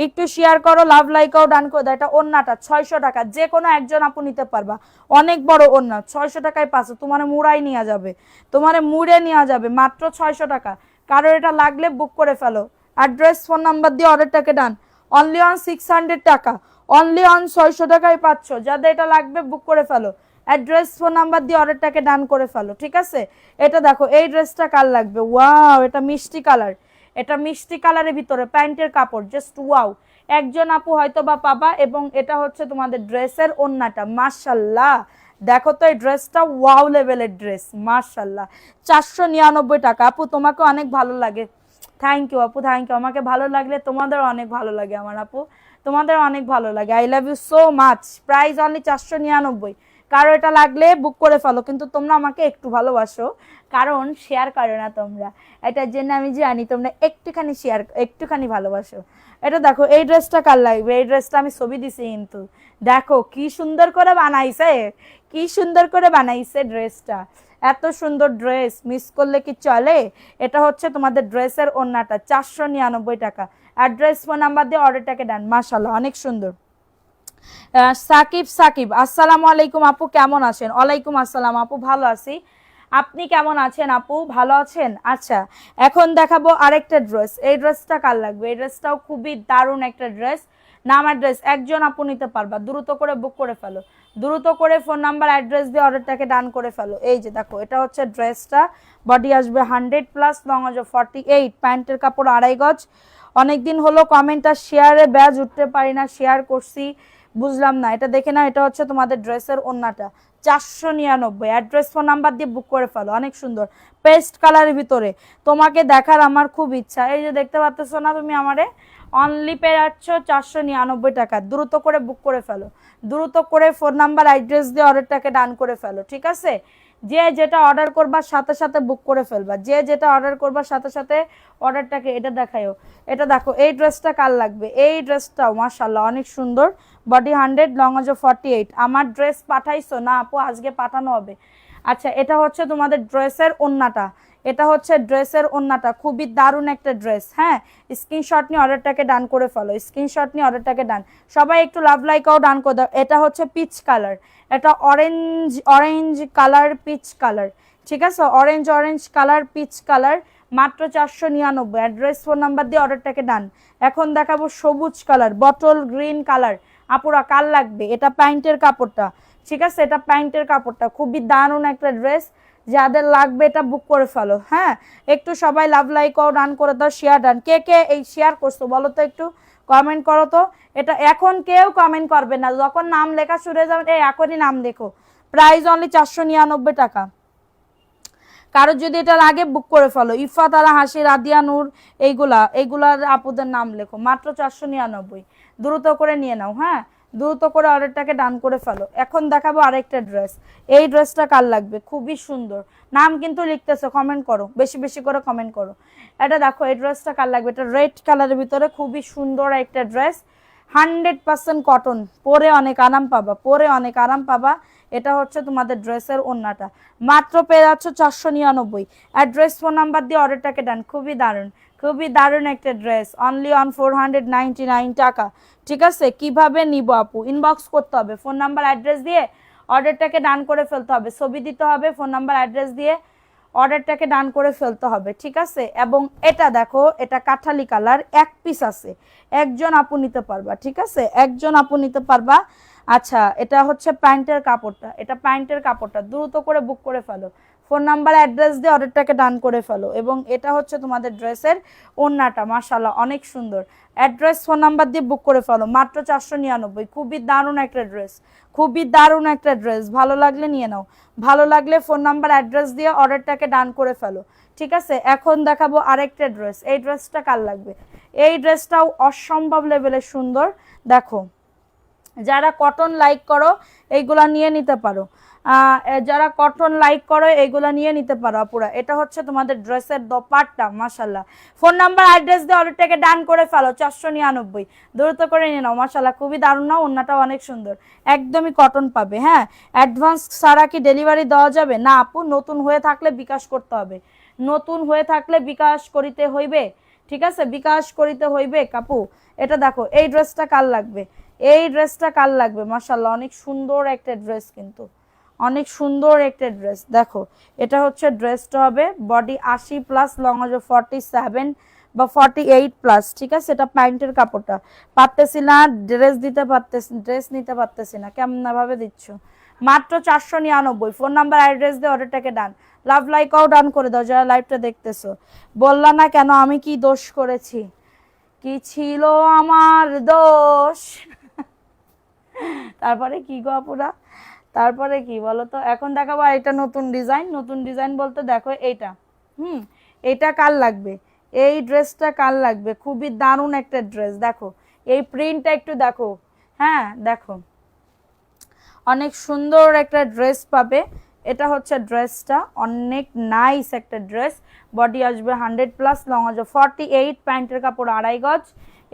একটু শেয়ার করো, লাভ লাইকও ডান করে দাও। এটা ওন্নাটা 600 টাকা, যে কোনো একজন আপু নিতে পারবা, অনেক বড় ওন্না, 600 টাকায় পাচ্ছে, তোমার মুড়াই নিয়ে যাবে, তোমার মুড়ে নিয়ে যাবে, মাত্র 600 টাকা। কারোর এটা লাগলে বুক করে ফেলো, অ্যাড্রেস ফোন নাম্বার দিয়ে অর্ডারটাকে ডান। অনলি অন 600 টাকা, অনলি অন 600 টাকায় পাচ্ছ, যাদের এটা লাগবে বুক করে ফেলো, অ্যাড্রেস ফোন নাম্বার দিয়ে অর্ডারটাকে ডান করে ফেলো, ঠিক আছে? এটা দেখো, এই ড্রেসটা কার লাগবে? ওয়াও, এটা মিষ্টি কালার, এটা মিষ্টি কালারের ভিতরে প্যান্টের কাপড়, জাস্ট ওয়াও। একজন আপু হয়তো বা পাবা, এবং এটা হচ্ছে তোমাদের ড্রেসের ওন্নাটা, মাশাল্লাহ দেখো তো এই ড্রেসটা, ওয়াও লেভেলের ড্রেস, মাশাল্লাহ। 499 টাকা। আপু তোমাকে অনেক ভালো লাগে, থ্যাংক ইউ আপু, থ্যাংক ইউ। আমাকে ভালো লাগলে তোমাদের অনেক ভালো লাগে আমার আপু, তোমাদের অনেক ভালো লাগে, I love you so much. Price only 499। কারো এটা লাগলে বুক করে ফেলো, কিন্তু তোমরা আমাকে একটু ভালোবাসো, কারণ শেয়ার করো না তোমরা, এটার জন্য আমি জানি তোমরা একটুখানি শেয়ার, একটুখানি ভালোবাসো। এটা দেখো, এই ড্রেসটা কার লাগবে? এই ড্রেসটা আমি ছবি দিছি, কিন্তু দেখো কি সুন্দর করে বানাইছে, কি সুন্দর করে বানাইছে ড্রেসটা, এত সুন্দর ড্রেস মিস করলে কি চলে? এটা হচ্ছে তোমাদের ড্রেসের ওন্নাটা, 499 টাকা। অ্যাড্রেস ফোন নাম্বার দিয়ে অর্ডারটাকে ডান, মাশাআল্লাহ অনেক সুন্দর। সাকিব, সাকিব আসসালামু আলাইকুম আপু, কেমন আছেন? ওয়ালাইকুম আসসালাম আপু, ভালো আছি, আপনি কেমন আছেন আপু? ভালো আছেন। আচ্ছা এখন দেখাবো আরেকটা ড্রেস, এই ড্রেসটা কার লাগবে? এই ড্রেসটাও খুবই দারুণ একটা ড্রেস, নাম অ্যাড্রেস একজন আপু নিতে পারবা, দ্রুত করে বুক করে ফেলো, দ্রুত করে ফোন নাম্বার অ্যাড্রেস দিয়ে অর্ডারটাকে ডান করে ফেলো। এই যে দেখো এটা হচ্ছে ড্রেসটা, বডি আসবে 100+, লং আসবে 48, প্যান্টের কাপড় 2.5 গজ। অনেকদিন হলো কমেন্ট আর শেয়ারে ব্যাজ উঠতে পারি না, শেয়ার করছি বুঝলাম না, এটা দেখে নাও। এটা হচ্ছে তোমাদের ড্রেসের ওন্নাটা, 499, অ্যাড্রেস ফোন নাম্বার দিয়ে বুক করে ফেলো। অনেক সুন্দর পেস্ট কালারের ভিতরে, তোমাকে দেখার আমার খুব ইচ্ছা। এই যে দেখতে পাচ্ছ না তুমি আমারে, অনলি পেয়ে যাচ্ছ 499 টাকা। দ্রুত করে বুক করে ফেলো, দ্রুত করে ফোন নাম্বার অ্যাড্রেস দিয়ে অর্ডারটাকে ডান করে ফেলো, ঠিক আছে? যে যেটা অর্ডার করবার সাথে সাথে বুক করে ফেলবা, যে যেটা অর্ডার করবার সাথে সাথে অর্ডারটাকে, এটা দেখায়ও, এটা দেখো এই ড্রেসটা কার লাগবে, এই ড্রেসটাও মাশাআল্লাহ অনেক সুন্দর, বডি 100, লং আছে 48। আমার ড্রেস পাঠাইছো না আপু? আজকে পাঠানো হবে। আচ্ছা এটা হচ্ছে তোমাদের ড্রেসের ওন্নাটা, এটা হচ্ছে ড্রেসের ওন্নাটা, খুবই দারুণ একটা ড্রেস। হ্যাঁ, স্ক্রিনশট নিয়ে অর্ডারটাকে ডান করে ফেলো, স্ক্রিনশট নিয়ে অর্ডারটাকে ডান। সবাই একটু লাভ লাইকাও ডান করে দাও। এটা হচ্ছে পিচ কালার, এটা অরেঞ্জ কালার, পিচ কালার, ঠিক আছে? অরেঞ্জ কালার, পিচ কালার, মাত্র 499। অ্যাড্রেস ফোন নাম্বার দিয়ে অর্ডারটাকে ডান। এখন দেখাবো সবুজ কালার, বটল গ্রিন কালার। আপুরা কাল লাগবে, এটা প্যান্টের কাপড়টা, ঠিক আছে? এটা প্যান্টের কাপড়টা, খুবই দারুণ একটা ড্রেস, যাদের লাগবে এটা বুক করে ফেলো। হ্যাঁ, একটু সবাই লাভ লাইকও ডান করে দাও, শেয়ার ডান। কে কে এই শেয়ার করছো বলো তো, একটু কমেন্ট করো তো। এটা এখন কেউ কমেন্ট করবে না, যখন নাম লেখা শুরু হয়ে যাবে এখনই নাম লেখো। প্রাইস অনলি 499 টাকা। কারো যদি এটা লাগে বুক করে ফেলো। ইফাত আলা হাসি, রাদিয়া নূর, এইগুলার আপুদের নাম লেখো, মাত্র 499। দ্রুত করে নিয়ে নাও। হ্যাঁ, দ্রুত করে অর্ডারটাকে ডান করে ফেলো। এখন দেখাবো আরেকটা ড্রেস, এই ড্রেসটা কার লাগবে, খুবই সুন্দর। নাম কিন্তু লিখতেছো, কমেন্ট করো, বেশি বেশি করে কমেন্ট করো। এটা দেখো এই ড্রেসটা কার লাগবে, এটা রেড কালারের ভিতরে খুবই সুন্দর একটা ড্রেস, 100% কটন, পরে অনেক আরাম পাবা, পরে অনেক আরাম পাবা। এটা হচ্ছে তোমাদের ড্রেসের ওন্নাটা, মাত্র পেয়ে যাচ্ছ 499। অ্যাড্রেস ফোন নাম্বার দিয়ে অর্ডারটাকে ডান। খুবই দারুণ, খুবই দারুণ একটা ড্রেস, অনলি অন 499 টাকা, ঠিক আছে? কিভাবে নিব আপু? ইনবক্স করতে হবে, ফোন নাম্বার অ্যাড্রেস দিয়ে অর্ডারটাকে ডান করে ফেলতে হবে, ছবি দিতে হবে, ফোন নাম্বার অ্যাড্রেস দিয়ে অর্ডারটাকে ডান করে ফেলতে হবে, ঠিক আছে? এবং এটা দেখো, এটা কাঠালি কালার, এক পিস আছে, একজন আপু নিতে পারবা, ঠিক আছে? একজন আপু নিতে পারবা। আচ্ছা এটা হচ্ছে প্যান্টের কাপড়টা, এটা প্যান্টের কাপড়টা, দ্রুত করে বুক করে ফেলো, ফোন নাম্বার অ্যাড্রেস দিয়ে অর্ডারটাকে ডান করে ফেলো। এবং এটা হচ্ছে তোমাদের ড্রেসের ওন্নাটা, মাশাআল্লাহ অনেক সুন্দর। অ্যাড্রেস ফোন নাম্বার দিয়ে বুক করে ফেলো, মাত্র 499। খুবই দারুণ একটা ড্রেস, খুবই দারুণ একটা ড্রেস, ভালো লাগলে নিয়ে নাও, ভালো লাগলে ফোন নাম্বার অ্যাড্রেস দিয়ে অর্ডারটাকে ডান করে ফেলো, ঠিক আছে? এখন দেখাবো আরেকটা ড্রেস, এই ড্রেসটা কার লাগবে? এই ড্রেসটাও অসম্ভব লেভেলের সুন্দর। দেখো যারা কটন লাইক করো এইগুলা নিয়ে নিতে পারো, যারা কটন লাইক করো এইগুলা নিয়ে নিতে পারো আপুরা। এটা হচ্ছে তোমাদের ড্রেসের দোপাট্টা, মাশাআল্লাহ। ফোন নাম্বার অ্যাড্রেস দিয়ে অর্ডারটাকে ডান করে ফেলো, 499। দ্রুত করে নিয়ে নাও, মাশাআল্লাহ খুবই দারুণ না? ওন্নাটাও অনেক সুন্দর, একদমই কটন পাবে। হ্যাঁ, অ্যাডভান্স ছাড়া কি ডেলিভারি দেওয়া যাবে? না আপু, নতুন হয়ে থাকলে বিকাশ করতে হবে, নতুন হয়ে থাকলে বিকাশ করিতে হইবে, ঠিক আছে? বিকাশ করিতে হইবে কাপু। এটা দেখো এই ড্রেসটা কার লাগবে, এই ড্রেসটা কার লাগবে? মাশাআল্লাহ অনেক সুন্দর একটা ড্রেস, কিন্তু অনেক সুন্দর একটা ড্রেস। দেখো এটা হচ্ছে ড্রেসটা হবে বডি 80+, লং হবে 47 বা 48+, ঠিক আছে? এটা প্যান্টের কাপড়টা, পারতেছি না ড্রেস দিতে, পারতেছি ড্রেস নিতে পারতেছি না, কেমন ভাবে দিচ্ছ? মাত্র 499। ফোন নাম্বার অ্যাড্রেস দিয়ে অর্ডারটাকে ডান। লাভ লাইকও ডান করে দাও যারা লাইভটা দেখতেছো। বললা না কেন আমি কি দোষ করেছি, কি ছিল আমার দোষ? তারপরে কি গো আপুরা, তারপরে কি বলো তো? এখন দেখাবো এটা নতুন ডিজাইন, নতুন ডিজাইন বলতে দেখো এইটা, এটা কার লাগবে, এই ড্রেসটা কার লাগবে? খুবই দারুণ একটা ড্রেস, দেখো এই প্রিন্টটা একটু দেখো। হ্যাঁ দেখো অনেক সুন্দর একটা ড্রেস পাবে। এটা হচ্ছে ড্রেসটা, অনেক নাইস একটা ড্রেস, বডি আসবে 100+, লং আসবে 48, প্যান্টের কাপড় 2.5 গজ।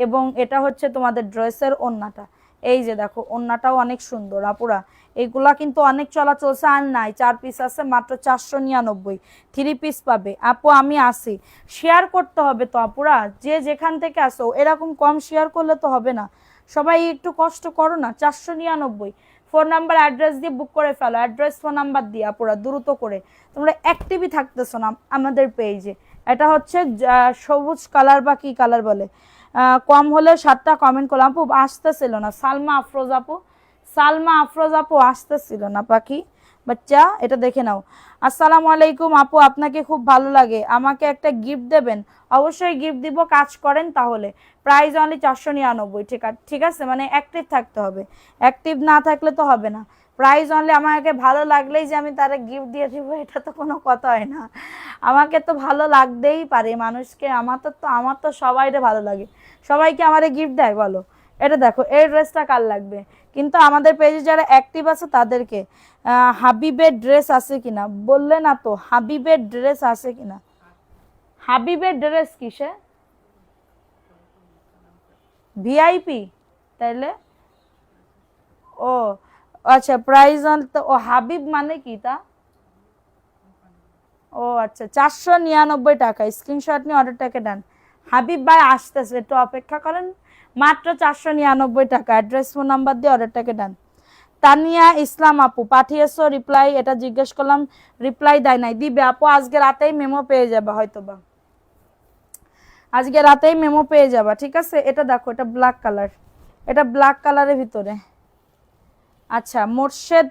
এবং এটা হচ্ছে তোমাদের ড্রেসের ওন্নাটা, এই যে দেখো ওন্নাটাও অনেক সুন্দর আপুরা। এইগুলা কিন্তু অনেক চলা চলছে, আর নাই, 4 পিস আছে, মাত্র 499। 3 পিস পাবে আপু, আমি আসি। শেয়ার করতে হবে তো আপুরা, যে যেখান থেকে আসো, এরকম কম শেয়ার করলে তো হবে না, সবাই একটু কষ্ট করো না। 499। ফোন নাম্বার অ্যাড্রেস দিয়ে বুক করে ফেলো, অ্যাড্রেস ফোন নাম্বার দিয়ে আপুরা দ্রুত করে। তোমরা অ্যাক্টিভই থাকতেছো না আমাদের পেজে। এটা হচ্ছে সবুজ কালার বা কি কালার বলে, কম হলে 7টা কমেন্ট করলাম। আপু আসতেছিল না, সালমা আফরোজ আপু আসতেছিল না পাখি বাচ্চা, এটা দেখে নাও। আসসালামু আলাইকুম আপু, আপনাকে খুব ভালো লাগে, আমাকে একটা গিফট দেবেন? অবশ্যই গিফট দিব, কাজ করেন তাহলে। Price only 499। ঠিক আছে, মানে অ্যাক্টিভ থাকতে হবে, অ্যাক্টিভ না থাকলে তো হবে না। প্রাইস অনলি, আমাকে ভালো লাগলেই যে আমি তারা গিফট দিয়ে দিব এটা তো কোনো কথা হয় না। আমাকে তো ভালো লাগতেই পারে মানুষকে, আমার তো সবাইরে ভালো লাগে। সবাইকে আমারে গিফট দেয় বলো? এটা দেখো, এই ড্রেসটা কার লাগবে? কিন্তু আমাদের পেজে যারা অ্যাক্টিভ আছে তাদেরকে। হাবিবের ড্রেস আছে কিনা বললে না তো, হাবিবের ড্রেস আছে কিনা? হাবিবের ড্রেস কিসে? ভিআইপি? তাইলে ও আচ্ছা, প্রাইস তো ও হাবিব মানে কি তা? ও আচ্ছা, 499 টাকা। স্ক্রিনশট নিয়ে অর্ডারটাকে ডান। হাবিব ভাই আসতেছে, একটু অপেক্ষা করেন। মাত্র 499 টাকা। অ্যাড্রেস ফোন নাম্বার দিয়ে অর্ডারটাকে ডান। তানিয়া ইসলাম আপু পাঠিয়েছো রিপ্লাই, এটা জিজ্ঞেস করলাম, রিপ্লাই দেয় নাই। দিবে আপু, আজকে রাতেই মেমো পেয়ে যাবে হয়তোবা, আজকে রাতেই মেমো পেয়ে যাবা, ঠিক আছে? এটা দেখো, এটা ব্ল্যাক কালার, এটা ব্ল্যাক কালারের ভিতরে। আচ্ছা, মোর্শেদ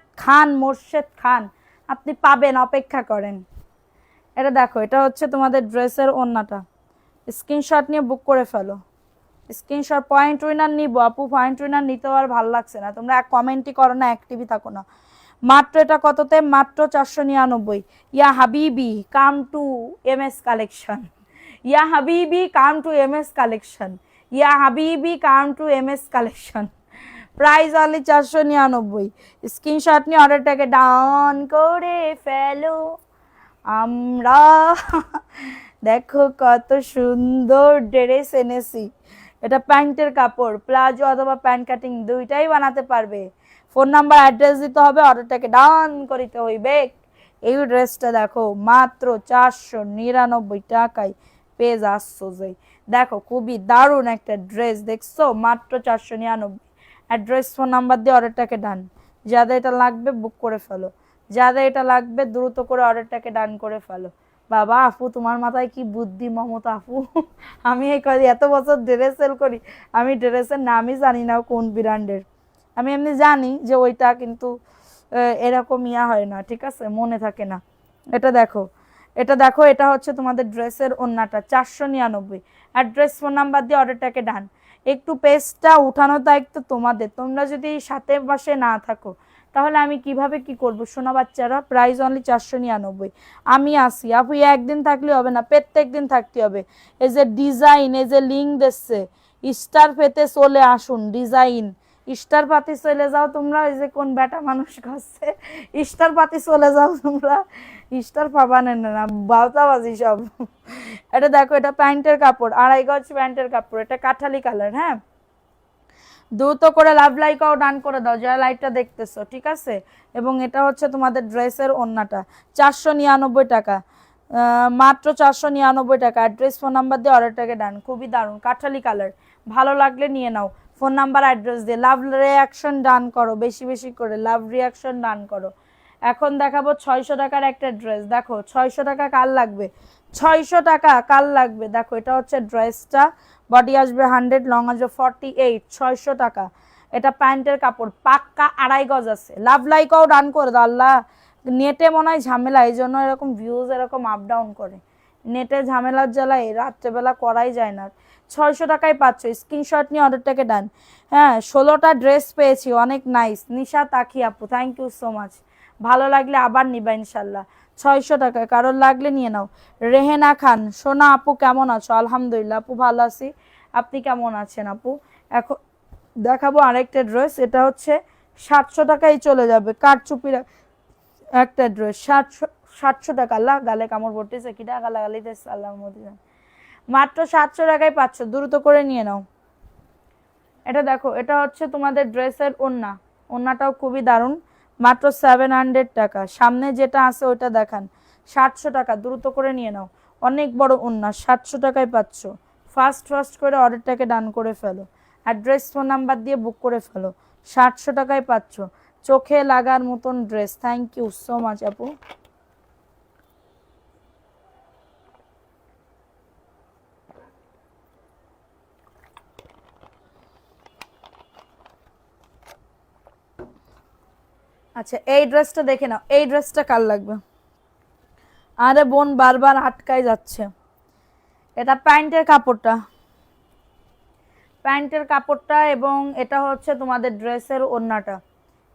খান আপনি পাবেন, অপেক্ষা করেন। এটা দেখো, এটা হচ্ছে তোমাদের ড্রেসের ওড়নাটা। স্ক্রিনশট নিয়ে বুক করে ফেলো। স্ক্রিনশট, পয়েন্ট উইনার নিব আপু, পয়েন্ট উইনার নিতে আর ভালো লাগছে না, তোমরা এক কমেন্টই করো না, অ্যাক্টিভই থাকো না। মাত্র এটা কততে? মাত্র 499। ইয়া হাবিবি come to M S collection, ইয়া হাবিবি come to M S collection, ইয়া হাবিবি come to M S collection. Price only 499। Screenshot নিয়ে অর্ডারটাকে ডাউন করে ফেলো। আমরা দেখো কত সুন্দর ড্রেস এনেছি। এটা প্যান্টের কাপড়, প্লাজো অথবা প্যান্ট কাটিং দুইটাই বানাতে পারবে। ফোন নাম্বার অ্যাড্রেস দিতে হবে, অর্ডারটাকে ডান করিতে হইবে। এই ড্রেসটা দেখো মাত্র 499 টাকায় পেয়ে যাচ্ছ। যে দেখো, খুবই দারুণ একটা ড্রেস, দেখছো? মাত্র 499। অ্যাড্রেস ফোন নাম্বার দিয়ে অর্ডারটাকে ডান। যাদের এটা লাগবে বুক করে ফেলো, যাদের এটা লাগবে দ্রুত করে অর্ডারটাকে ডান করে ফেলো। বাবা আপু, তোমার মাথায় কি বুদ্ধি মমতা আপু! আমি এই এত বছর ড্রেস সেল করি, আমি ড্রেসের নামই জানি না কোন ব্র্যান্ডের। আমি এমনি জানি যে ওইটা, কিন্তু এরকম ইয়া হয় না, ঠিক আছে, মনে থাকে না। এটা দেখো, এটা দেখো, এটা হচ্ছে তোমাদের ড্রেসের ওড়নাটা, 499। অ্যাড্রেস ফোন নাম্বার দিয়ে অর্ডারটাকে ডান। একটু পেজটা উঠানো দায়িত্ব তোমাদের, তোমরা যদি সাথে পাশে না থাকো তাহলে আমি কিভাবে কি করব সোনা বাচ্চারা? Price only 499। আমি আসি আপু, একদিন থাকলে হবে না, প্রত্যেক দিন থাকতে হবে। এই যে ডিজাইন, এই যে লিঙ্ক দিচ্ছে, স্টার পেতে চলে আসুন। ডিজাইন স্টার পাতি চলে যাও তোমরা, ওই যে কোন বেটা মানুষ করছে, স্টার পাতি চলে যাও তোমরা, স্টার পাবানে না, বাউতাবাজি সব। এটা দেখো, এটা প্যান্টের কাপড়, 2.5 গজ প্যান্টের কাপড়, এটা কাঠালি কালার। হ্যাঁ, দ্রুত করে লাভ লাইকও ডান করে দাও যারা লাইভটা দেখতেছো, ঠিক আছে? এবং এটা হচ্ছে তোমাদের ড্রেসের ওড়নাটা, 499 টাকা। মাত্র 499 টাকা। অ্যাড্রেস ফোন নাম্বার দিয়ে অর্ডারটাকে ডান। খুবই দারুণ কাঠালি কালার, ভালো লাগলে নিয়ে নাও। ফোন নাম্বার অ্যাড্রেস দিয়ে লাভ রিয়াকশন ডান করো, বেশি বেশি করে লাভ রিয়াকশন ডান করো। এখন দেখাবো 600 টাকার একটা ড্রেস। দেখো 600 টাকা কার লাগবে? 600 টাকা কার লাগবে? দেখো, এটা হচ্ছে ড্রেসটা, বডি আসবে 100, লং আসবে 48, 600 টাকা। এটা প্যান্টের কাপড়, পাক্কা 2.5 গজ আছে। লাভ লাইকও ডান করে দাও। আল্লাহ, নেটে মনে হয় ঝামেলা, এই জন্য এরকম ভিউজ এরকম আপ ডাউন করে। নেটে ঝামেলার জ্বালায় রাত্রেবেলা করাই যায় না। 600 টাকায় পাচ্ছ। স্ক্রিনশট নিয়ে অর্ডারটাকে ডান। হ্যাঁ, 16টা ড্রেস পেয়েছি, অনেক নাইস। নিশা তাকি আপু, থ্যাংক ইউ সো মাচ। ভালো লাগলে আবার নিবা ইনশাল্লাহ। 600 টাকা, কারোর লাগলে নিয়ে নাও। রেহেনা খান, সোনা আপু কেমন আছো? আলহামদুলিল্লাহ আপু, ভালো আছি, আপনি কেমন আছেন আপু? এখন দেখাবো আরেকটা ড্রেস, এটা হচ্ছে 700 টাকায় চলে যাবে। কারচুপির একটা ড্রেস, 700 টাকা। আল্লাহ, গালে কামড় পড়তেছে, কিটা গালা গালিতেছে, আল্লাহ মদিনা। মাত্র 700 টাকায় পাচ্ছ, দ্রুত করে নিয়ে নাও। এটা দেখো, এটা হচ্ছে তোমাদের ড্রেসের ওড়না, ওড়নাটাও খুবই দারুণ। মাত্র 700 টাকা। সামনে যেটা আছে ওইটা দেখান। 700 টাকা, দ্রুত করে নিয়ে নাও। অনেক বড় ওড়না, 700 টাকায় পাচ্ছ। ফার্স্ট ফার্স্ট করে অর্ডারটাকে ডান করে ফেলো। অ্যাড্রেস ফোন নাম্বার দিয়ে বুক করে ফেলো। 700 টাকায় পাচ্ছ, চোখে লাগার মতন dress. Thank you so much আপু। আচ্ছা এই ড্রেসটা দেখে নাও, এই ড্রেসটা কার লাগবে? আরে বোন বারবার আটকায় যাচ্ছে। এটা প্যান্টের কাপড়টা এবং এটা হচ্ছে তোমাদের ড্রেসের ওড়নাটা।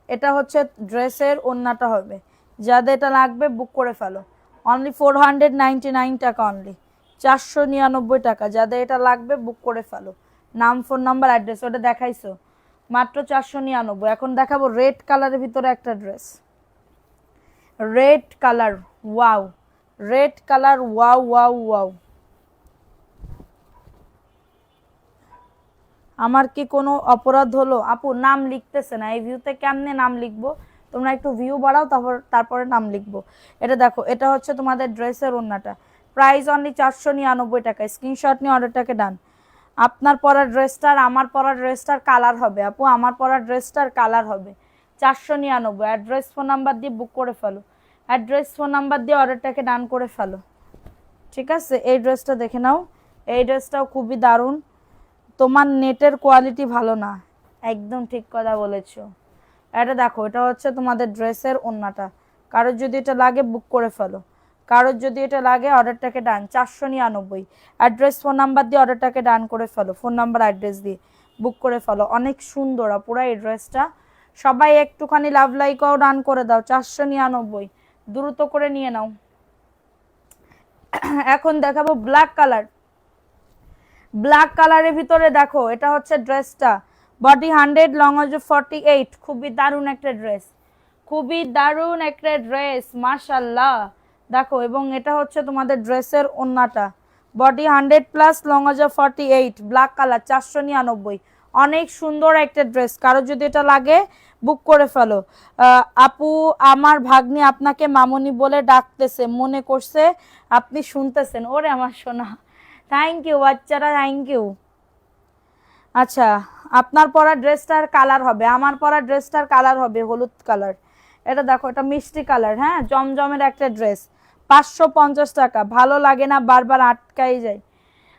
এটা হচ্ছে ড্রেসের ওড়নাটা হবে। যাদের এটা লাগবে বুক করে ফেলো। অনলি 499 টাকা, অনলি 499 টাকা। যাদের এটা লাগবে বুক করে ফেলো। নাম, ফোন নাম্বার, অ্যাড্রেস ওটা দেখাইছো, মাত্র 499। এখন দেখাবো রেড কালারের ভিতরে একটা dress. Red colour, wow, red colour, wow wow wow. আমার কি কোনো অপরাধ হলো? আপু নাম লিখতেছে না এই ভিউতে, কেমনে নাম লিখবো? তোমরা একটু ভিউ বাড়াও, তারপরে নাম লিখবো। এটা দেখো, এটা হচ্ছে তোমাদের ড্রেসের ওড়নাটা। প্রাইস অনলি 499 টাকা। স্ক্রিনশট নিয়ে অর্ডারটাকে ডান। আপনার পরা ড্রেসটার আমার পরা ড্রেসটার কালার হবে আপু, আমার পরা ড্রেসটার কালার হবে 499। অ্যাড্রেস ফোন নাম্বার দিয়ে বুক করে ফেলো। অ্যাড্রেস ফোন নাম্বার দিয়ে অর্ডারটাকে ডান করে ফেলো। ঠিক আছে, এই ড্রেসটা দেখে নাও। এই ড্রেসটাও খুবই দারুণ। তোমার নেটের কোয়ালিটি ভালো না, একদম ঠিক কথা বলেছো। এটা দেখো, এটা হচ্ছে তোমাদের ড্রেসের ওড়নাটা। কারোর যদি এটা লাগে বুক করে ফেলো। কারোর যদি এটা লাগে অর্ডারটাকে ডান, 499। অ্যাড্রেস ফোন নাম্বার দিয়ে অর্ডারটাকে ডান করে ফেলো। ফোন নাম্বার অ্যাড্রেস দিয়ে বুক করে ফেলো। অনেক সুন্দর পুরো এই ড্রেসটা। সবাই একটুখানি লাভ লাইকও ডান করে দাও। 499, দ্রুত করে নিয়ে নাও। এখন দেখাবো ব্ল্যাক কালার। ব্ল্যাক কালারের ভিতরে দেখো, এটা হচ্ছে ড্রেসটা। বডি 100, লং হচ্ছে 48। খুবই দারুণ একটা ড্রেস, খুবই দারুণ একটা ড্রেস, মাশাল্লাহ। দেখো, এবং এটা হচ্ছে তোমাদের ড্রেসের ওড়নাটা। বডি 100+, লং হচ্ছে 48, ব্ল্যাক কালার, 499। অনেক সুন্দর একটা ড্রেস। কারো যদি এটা লাগে বুক করে ফেলো। আপু আমার ভাগ্নি আপনাকে মামনি বলে ডাকতেছে, মনে করছে আপনি শুনতেছেন। ওরে আমার সোনা, থ্যাংক ইউ বাচ্চারা, থ্যাংক ইউ। আচ্ছা, আপনার পরা ড্রেসটার কালার হবে, আমার পরা ড্রেসটার কালার হবে হলুদ কালার। এটা দেখো, এটা মিষ্টি কালার, হ্যাঁ, জমজমের একটা ড্রেস। 550 টাকা। ভালো লাগে না, বারবার আটকাই যায়।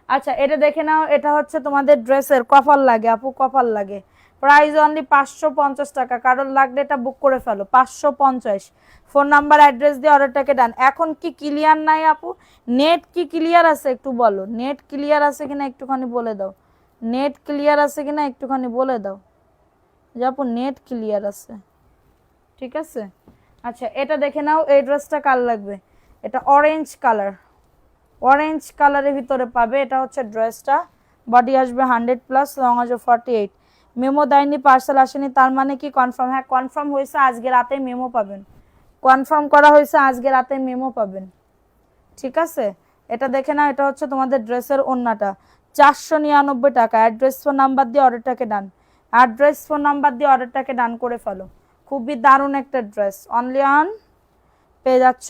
আচ্ছা, এটা দেখে নাও। এটা হচ্ছে তোমাদের ড্রেসের কপাল লাগে আপু, কপাল লাগে। প্রাইস অনলি 550 টাকা। কারোর লাগলে এটা বুক করে ফেলো, 550। ফোন নাম্বার অ্যাড্রেস দিয়ে অর্ডারটাকে ডান। এখন কি ক্লিয়ার নাই আপু? নেট কি ক্লিয়ার আছে একটু বলো। নেট ক্লিয়ার আছে কিনা একটুখানি বলে দাও। নেট ক্লিয়ার আছে কিনা একটুখানি বলে দাও যে আপু নেট ক্লিয়ার আছে। ঠিক আছে, আচ্ছা এটা দেখে নাও। এই ড্রেসটা কার লাগবে? এটা অরেঞ্জ কালার, অরেঞ্জ কালারের ভিতরে পাবে। এটা হচ্ছে ড্রেসটা। বডি আসবে 100+, লং আসবে 48। মেমো দেয়নি, পার্সেল আসেনি, তার মানে কি কনফার্ম? হ্যাঁ কনফার্ম হয়েছে, আজকে রাতে মেমো পাবেন। কনফার্ম করা হয়েছে, আজকে রাতে মেমো পাবেন। ঠিক আছে, এটা দেখে নাও। এটা হচ্ছে তোমাদের ড্রেসের ওড়নাটা। 499 টাকা। অ্যাড্রেস ফোন নাম্বার দিয়ে অর্ডারটাকে ডান। অ্যাড্রেস ফোন নাম্বার দিয়ে অর্ডারটাকে ডান করে ফেলো। খুবই দারুণ একটা ড্রেস। অনলি অন পেয়ে যাচ্ছ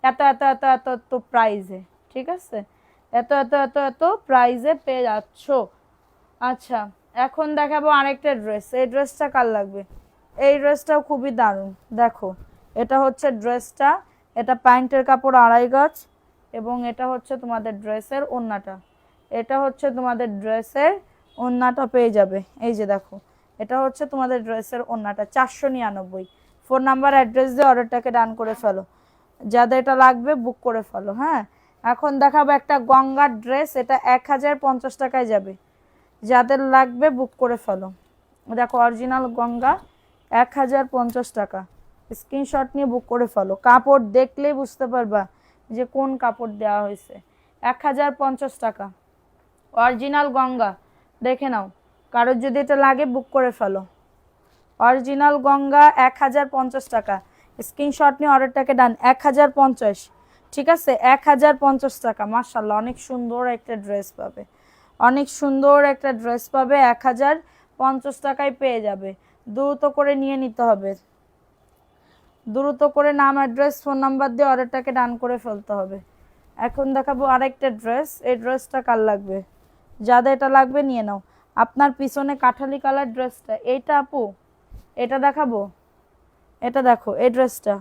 এত এত এত এত এত প্রাইজে। ঠিক আছে, এত এত এত এত প্রাইজে পেয়ে যাচ্ছ। আচ্ছা, এখন দেখাবো আরেকটা ড্রেস। এই ড্রেসটা কার লাগবে? এই ড্রেসটাও খুবই দারুণ। দেখো, এটা হচ্ছে ড্রেসটা। এটা প্যান্টের কাপড় 2.5 গজ এবং এটা হচ্ছে তোমাদের ড্রেসের ওড়নাটা। এটা হচ্ছে তোমাদের ড্রেসের ওড়নাটা পেয়ে যাবে। এই যে দেখো, এটা হচ্ছে তোমাদের ড্রেসের ওড়নাটা। 499। ফোন নাম্বার অ্যাড্রেস দিয়ে অর্ডারটাকে ডান করে ফেলো। যাদের এটা লাগবে বুক করে ফেলো। হ্যাঁ, এখন দেখাবো একটা গঙ্গার ড্রেস। এটা 1050 টাকায় যাবে। যাদের লাগবে বুক করে ফেলো। দেখো, অরিজিনাল গঙ্গা, 1050 টাকা। স্ক্রিনশট নিয়ে বুক করে ফেলো। কাপড় দেখলেই বুঝতে পারবা যে কোন কাপড় দেওয়া হয়েছে। 1050 টাকা, অরিজিনাল গঙ্গা। দেখে নাও, কারোর যদি এটা লাগে বুক করে ফেলো। অরিজিনাল গঙ্গা, 1050 টাকা। স্ক্রিনশট নিয়ে অর্ডারটাকে ডান। 1050। ঠিক আছে, 1050 টাকা। মাশাল্লাহ, অনেক সুন্দর একটা ড্রেস পাবে, অনেক সুন্দর একটা ড্রেস পাবে। 1050 টাকায় পেয়ে যাবে। দ্রুত করে নিয়ে নিতে হবে, দ্রুত করে নাম, অ্যাড্রেস, ফোন নাম্বার দিয়ে অর্ডারটাকে ডান করে ফেলতে হবে। এখন দেখাবো আরেকটা ড্রেস। এই ড্রেসটা কার লাগবে? যাদের এটা লাগবে নিয়ে নাও। আপনার পিছনে কাঠালি কালার ড্রেসটা, এইটা আপু, এটা দেখাবো। এটা দেখো, এই ড্রেসটা।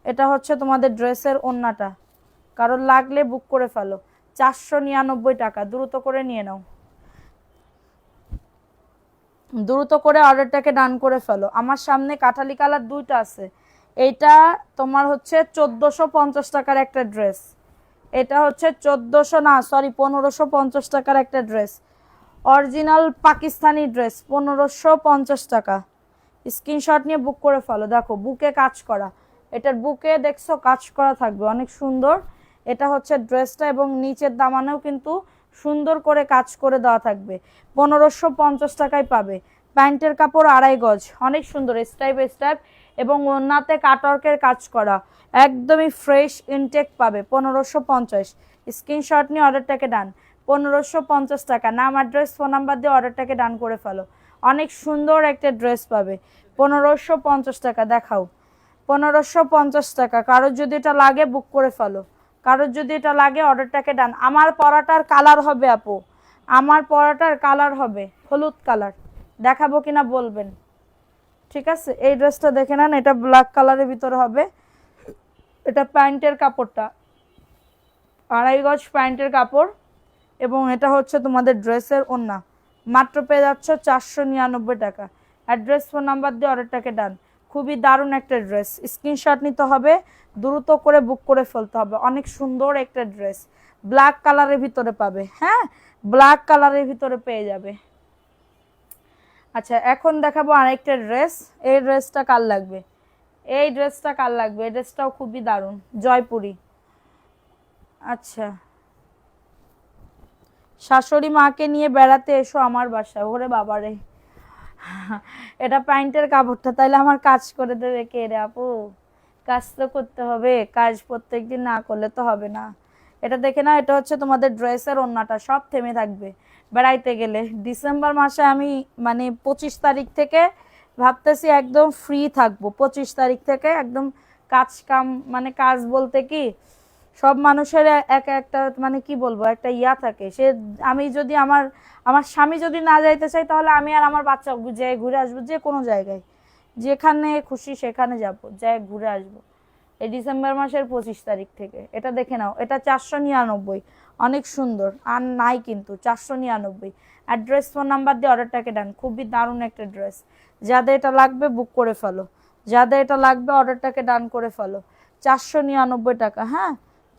এটা হচ্ছে তোমাদের ড্রেসের ওড়নাটা। কারোর লাগলে বুক করে ফেলো। 499 টাকা। দ্রুত করে নিয়ে নাও। দ্রুত করে অর্ডারটাকে ডান করে ফেলো। আমার সামনে কাঠালি কালার দুইটা আছে। এইটা তোমার হচ্ছে 1450 টাকার একটা ড্রেস, এটা হচ্ছে 1400 না সরি 1550 টাকার একটা ড্রেস, অরিজিনাল পাকিস্তানি ড্রেস, 1550 টাকা। স্ক্রিনশট নিয়ে বুক করে ফেলো। দেখো বুকে কাজ করা, এটার বুকে দেখছো কাজ করা থাকবে, অনেক সুন্দর। এটা হচ্ছে ড্রেসটা এবং নিচের দামানেও কিন্তু সুন্দর করে কাজ করে দেওয়া থাকবে, 1550 টাকায় পাবে। প্যান্টের কাপড় 2.5 গজ, অনেক সুন্দর স্টাইপ স্টাইপ এবং ওড়নাতে কাটওয়ার্কের কাজ করা, একদমই ফ্রেশ ইনটেক পাবে 1550। স্ক্রিনশট নিয়ে অর্ডারটাকে ডান, 1550 টাকা। নাম অ্যাড্রেস ফোন নাম্বার দিয়ে অর্ডারটাকে ডান করে ফেলো। অনেক সুন্দর একটা ড্রেস পাবে 1550 টাকা। দেখাও 1550 টাকা। কারোর যদি এটা লাগে বুক করে ফেলো, কারোর যদি এটা লাগে অর্ডারটাকে ডান। আমার পরাটার কালার হবে আপু, আমার পরাটার কালার হবে হলুদ কালার, দেখাবো কিনা বলবেন, ঠিক আছে? এই ড্রেসটা দেখে নেন, এটা ব্ল্যাক কালারের ভিতরে হবে। এটা প্যান্টের কাপড়টা 2.5 গজ প্যান্টের কাপড় এবং এটা হচ্ছে তোমাদের ড্রেসের ওড়না। মাত্র পেয়ে যাচ্ছ 499 টাকা। অ্যাড্রেস ফোন নাম্বার দিয়ে অর্ডারটাকে ডান। খুবই দারুণ একটা ড্রেস, স্ক্রিনশট নিতে হবে, দ্রুত করে বুক করে ফেলতে হবে। অনেক সুন্দর একটা ড্রেস, ব্ল্যাক কালারের ভিতরে পাবে, হ্যাঁ ব্ল্যাক কালারের ভিতরে পেয়ে যাবে। আচ্ছা এখন দেখাবো আরেকটা ড্রেস। এই ড্রেসটা কার লাগবে, এই ড্রেসটা কার লাগবে? এই ড্রেসটাও খুবই দারুণ, জয়পুরি। আচ্ছা, শাশুড়ি মাকে নিয়ে বেড়াতে এসো আমার বাসায়, ওরে বাবারে এটা প্যান্টের কাপড়টা, তাইলে আমার কাজ করে দেবে কে রে আপু? কাজ তো করতে হবে, কাজ প্রত্যেকদিন না করলে তো হবে না। এটা দেখে না, এটা হচ্ছে তোমাদের ড্রেসের ওড়নাটা, সব থেমে থাকবে বেড়াইতে গেলে। ডিসেম্বর মাসে আমি মানে 25 তারিখ থেকে ভাবতেছি একদম ফ্রি থাকবো, 25 তারিখ থেকে একদম কাজ কাম, মানে কাজ বলতে কি সব মানুষের এক একটা মানে কি বলবো একটা ইয়া থাকে। সে আমি যদি আমার আমার স্বামী যদি না যাইতে চাই তাহলে আমি আর আমার বাচ্চা যে ঘুরে আসবো যে কোনো জায়গায়, যেখানে খুশি সেখানে যাব, যাই ঘুরে আসবো। এই ডিসেম্বর মাসের 25 তারিখ থেকে। এটা দেখে নাও, এটা 499, অনেক সুন্দর, আর নাই কিন্তু 499। অ্যাড্রেস ফোন নাম্বার দিয়ে অর্ডারটাকে ডান। খুবই দারুণ একটা ড্রেস, যাদের এটা লাগবে বুক করে ফেলো, যাদের এটা লাগবে অর্ডারটাকে ডান করে ফেলো। 499 টাকা, হ্যাঁ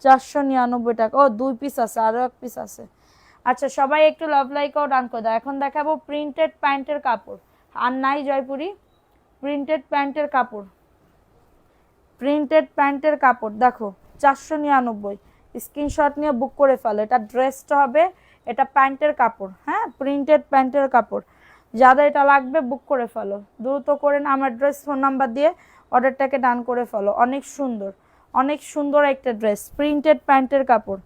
499 টাকা। ও 2 পিস আছে, আরও 1 পিস আছে। আচ্ছা সবাই একটু লাভ লাইকও ডান করে দাও। এখন দেখাবো প্রিন্টেড প্যান্টের কাপড়, আর নাই জয়পুরি, প্রিন্টেড প্যান্টের কাপড়, প্রিন্টেড প্যান্টের কাপড় দেখো 499। স্ক্রিনশট নিয়ে বুক করে ফেলো। এটা ড্রেসটা হবে, এটা প্যান্টের কাপড়, হ্যাঁ প্রিন্টেড প্যান্টের কাপড়। যাদের এটা লাগবে বুক করে ফেলো, দ্রুত করে না আমার ড্রেস ফোন নাম্বার দিয়ে অর্ডারটাকে ডান করে ফেলো। অনেক সুন্দর, অনেক সুন্দর একটা ড্রেস, প্রিন্টেড প্যান্টের কাপড়।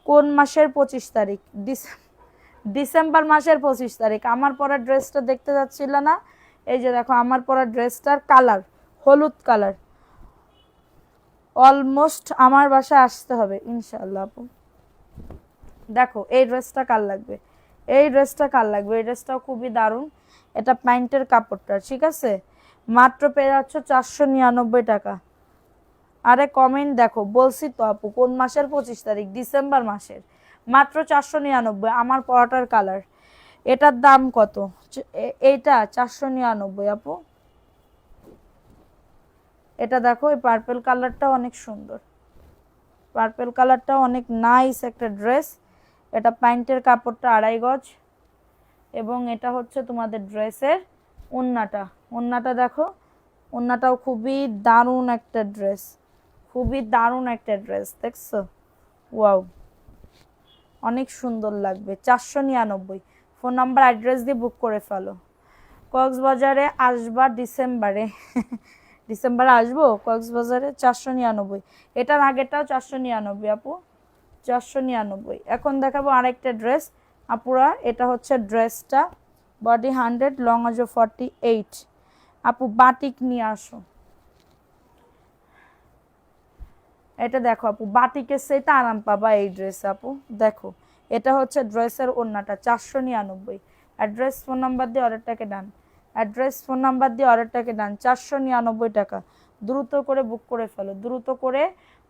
কোন মাসের 25 তারিখ? ডিসেম্বর মাসের 25 তারিখ। আমার পরা ড্রেসটা দেখতে যাচ্ছিল না, এই যে দেখো আমার পরা ড্রেসটার কালার হলুদ কালার। অলমোস্ট আমার বাসায় আসতে হবে ইনশাআল্লাহ আপু। দেখো এই ড্রেসটা কার লাগবে, এই ড্রেসটা কার লাগবে? এই ড্রেসটাও খুবই দারুণ, এটা প্যান্টের কাপড়টা, ঠিক আছে? মাত্র পেয়ে যাচ্ছ 499 টাকা। আরে কমেন্ট দেখো, বলছি তো আপু কোন মাসের 25 তারিখ, ডিসেম্বর মাসের। মাত্র 499। আমার পরাটার কালার, এটার দাম কত? এইটা 499 আপু। এটা দেখো এই পার্পল কালারটা অনেক সুন্দর, পার্পল কালারটা অনেক নাইস একটা ড্রেস। এটা প্যান্টের কাপড়টা 2.5 গজ এবং এটা হচ্ছে তোমাদের ড্রেসের ওড়নাটা। ওড়নাটা দেখো, ওড়নাটাও খুবই দারুণ একটা ড্রেস, খুবই দারুণ একটা ড্রেস, দেখছো? ওয়াও, অনেক সুন্দর লাগবে। 499। ফোন নাম্বার অ্যাড্রেস দিয়ে বুক করে ফেলো। কক্সবাজারে আসবা ডিসেম্বরে ডিসেম্বরে আসবো কক্সবাজারে। 499। এটার আগেরটাও 499 আপু, 499। এখন দেখাবো আরেকটা ড্রেস আপুরা। এটা হচ্ছে ড্রেসটা বডি 100, লং আজও 48। আপু বাটিক নিয়ে আসো। এটা দেখো আপু, বাটিকের সেটা আরাম পাবা এই ড্রেস আপু। দেখো এটা হচ্ছে ড্রেসের ওড়নাটা, 499। অ্যাড্রেস ফোন নাম্বার দিয়ে অর্ডারটাকে ডান, অ্যাড্রেস ফোন নাম্বার দিয়ে অর্ডারটাকে ডান। 499 টাকা। দ্রুত করে বুক করে ফেলো, দ্রুত করে